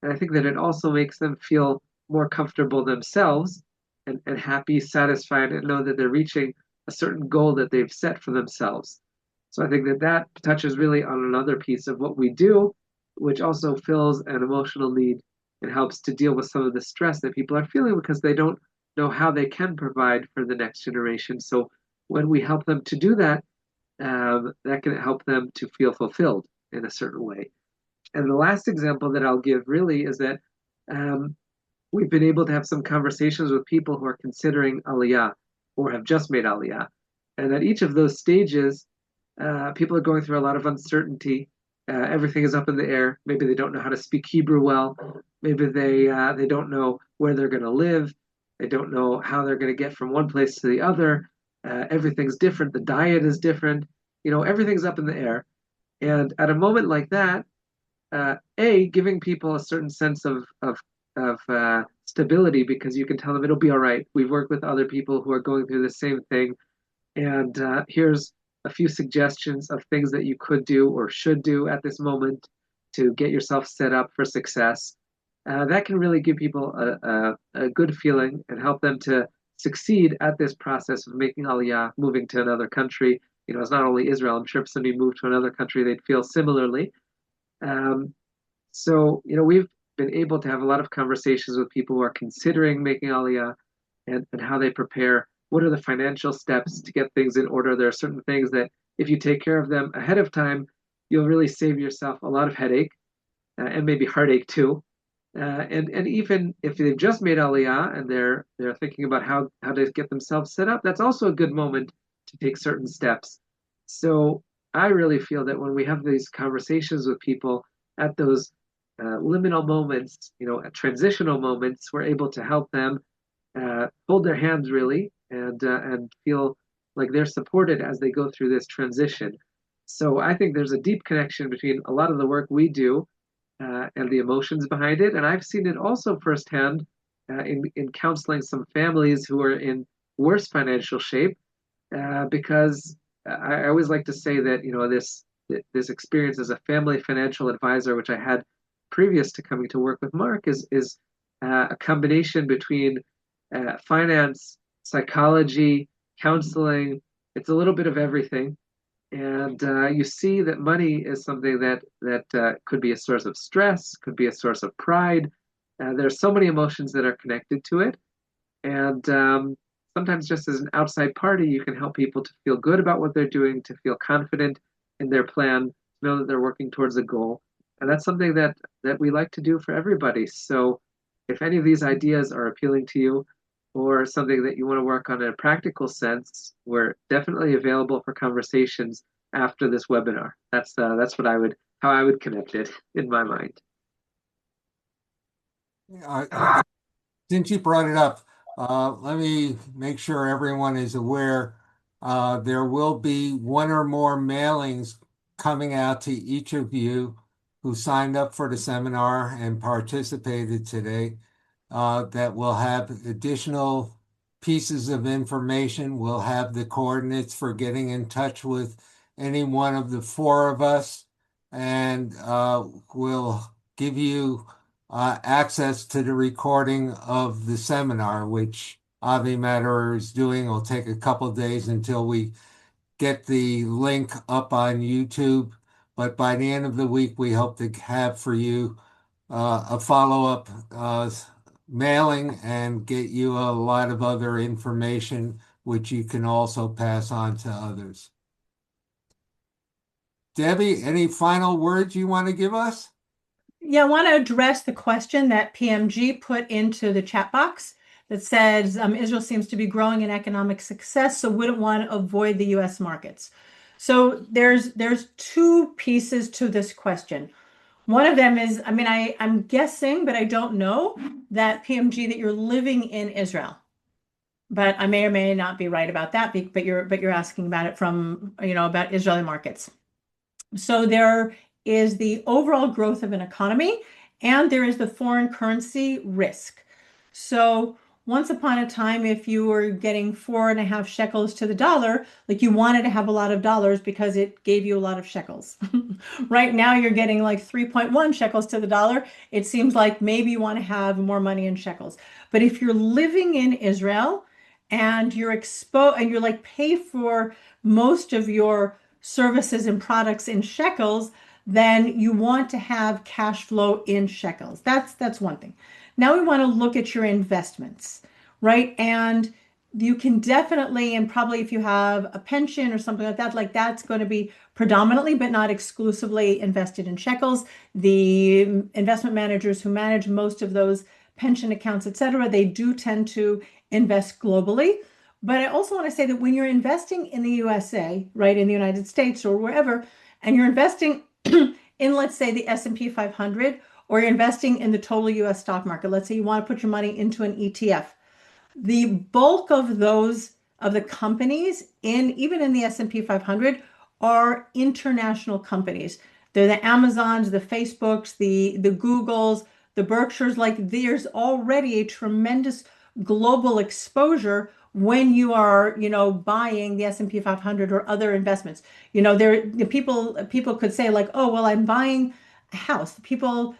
And I think that it also makes them feel more comfortable themselves and happy, satisfied, and know that they're reaching a certain goal that they've set for themselves. So I think that that touches really on another piece of what we do, which also fills an emotional need and helps to deal with some of the stress that people are feeling because they don't know how they can provide for the next generation. So when we help them to do that, that can help them to feel fulfilled in a certain way. And the last example that I'll give really is that um, we've been able to have some conversations with people who are considering Aliyah or have just made Aliyah. And at each of those stages, people are going through a lot of uncertainty. Everything is up in the air. Maybe they don't know how to speak Hebrew well. Maybe they don't know where they're going to live. They don't know how they're going to get from one place to the other. Everything's different. The diet is different. Everything's up in the air. And at a moment like that, giving people a certain sense of stability because you can tell them it'll be all right. We've worked with other people who are going through the same thing, and here's a few suggestions of things that you could do or should do at this moment to get yourself set up for success. That can really give people a good feeling and help them to succeed at this process of making Aliyah, moving to another country. It's not only Israel. I'm sure if somebody moved to another country, they'd feel similarly. Um, so, we've been able to have a lot of conversations with people who are considering making Aliyah and how they prepare. What are the financial steps to get things in order? There are certain things that if you take care of them ahead of time, you'll really save yourself a lot of headache and maybe heartache too. And even if they've just made Aliyah and they're thinking about how to get themselves set up, that's also a good moment to take certain steps. So I really feel that when we have these conversations with people at those liminal moments, at transitional moments, we're able to help them hold their hands really and feel like they're supported as they go through this transition. So I think there's a deep connection between a lot of the work we do and the emotions behind it. And I've seen it also firsthand in counseling some families who are in worse financial shape because I always like to say that this experience as a family financial advisor, which I had previous to coming to work with Mark, is a combination between finance, psychology, counseling. It's a little bit of everything. And you see that money is something that could be a source of stress, could be a source of pride. There's so many emotions that are connected to it. And sometimes just as an outside party, you can help people to feel good about what they're doing, to feel confident in their plan, to know that they're working towards a goal. And that's something that we like to do for everybody. So if any of these ideas are appealing to you or something that you want to work on in a practical sense, we're definitely available for conversations after this webinar. That's how I would connect it in my mind. Since you brought it up, let me make sure everyone is aware. There will be one or more mailings coming out to each of you who signed up for the seminar and participated today that will have additional pieces of information. We'll have the coordinates for getting in touch with any one of the four of us, and we'll give you access to the recording of the seminar, which Avi Matter is doing. It'll take a couple of days until we get the link up on YouTube. But by the end of the week, we hope to have for you a follow-up mailing and get you a lot of other information, which you can also pass on to others. Debbie, any final words you want to give us? Yeah, I want to address the question that PMG put into the chat box that says Israel seems to be growing in economic success, so wouldn't want to avoid the U.S. markets. So there's two pieces to this question. One of them is, I'm guessing, but I don't know, that PMG that you're living in Israel. But I may or may not be right about that, but you're asking about it from, about Israeli markets. So there is the overall growth of an economy, and there is the foreign currency risk. So once upon a time, if you were getting 4.5 shekels to the dollar, like you wanted to have a lot of dollars because it gave you a lot of shekels. Right now, you're getting like 3.1 shekels to the dollar. It seems like maybe you want to have more money in shekels. But if you're living in Israel and you're exposed and you're like pay for most of your services and products in shekels, then you want to have cash flow in shekels. That's one thing. Now we want to look at your investments, right? And you can definitely, and probably if you have a pension or something like that's going to be predominantly, but not exclusively invested in shekels. The investment managers who manage most of those pension accounts, et cetera, they do tend to invest globally. But I also want to say that when you're investing in the USA, right, in the United States or wherever, and you're investing in, let's say, the S&P 500, or you're investing in the total US stock market, let's say you want to put your money into an ETF, the bulk of those of the companies in even in the S&P 500 are international companies. They're the Amazons, the Facebooks, the Googles, the Berkshires. Like there's already a tremendous global exposure when you are, buying the S&P 500 or other investments. The people could say like, oh, well, I'm buying a house.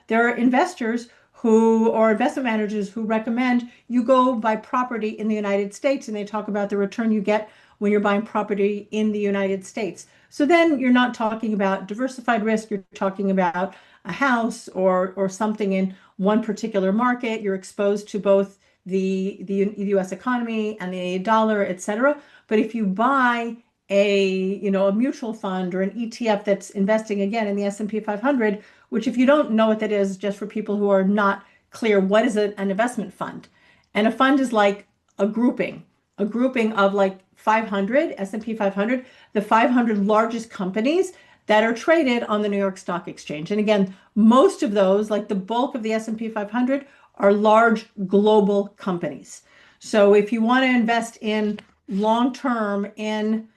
There are investors who or investment managers who recommend you go buy property in the United States, and they talk about the return you get when you're buying property in the United States. So then you're not talking about diversified risk, you're talking about a house or something in one particular market. You're exposed to both the US economy and the dollar, et cetera. But if you buy a mutual fund or an ETF that's investing again in the S&P 500, which if you don't know what that is, just for people who are not clear, what is an investment fund? And a fund is like a grouping of like 500, S&P 500, the 500 largest companies that are traded on the New York Stock Exchange. And again, most of those, like the bulk of the S&P 500, are large global companies. So if you want to invest in long term in,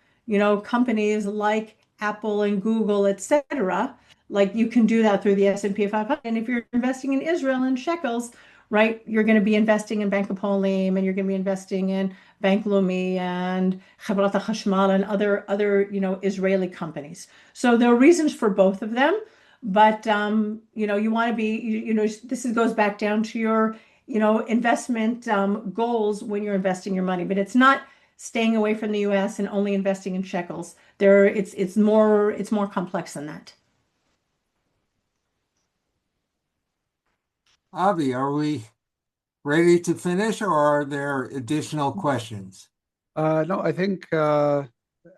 companies like Apple and Google, et cetera, like you can do that through the S&P 500. And if you're investing in Israel in shekels, right, you're going to be investing in Bank Hapoalim, and you're going to be investing in Bank Leumi and Chevrat HaChashmal and other Israeli companies. So there are reasons for both of them, but you want to be this goes back down to your investment goals when you're investing your money. But it's not staying away from the U.S. and only investing in shekels. It's more complex than that. Avi, are we ready to finish, or are there additional questions? No, I think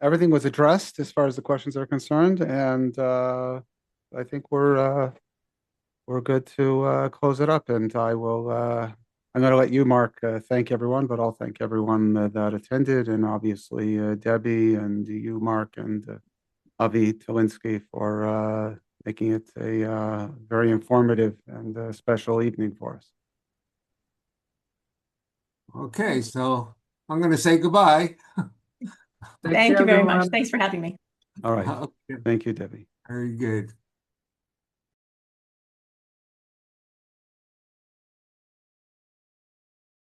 everything was addressed as far as the questions are concerned, and I think we're good to close it up. And I'm going to let you, Mark, thank everyone, but I'll thank everyone that attended, and obviously Debbie and you, Mark, and Avi Tilinsky for making it a very informative and special evening for us. Okay, so I'm going to say goodbye. Thank you very much. Thanks for having me. All right. Okay, Thank you, Debbie. very good.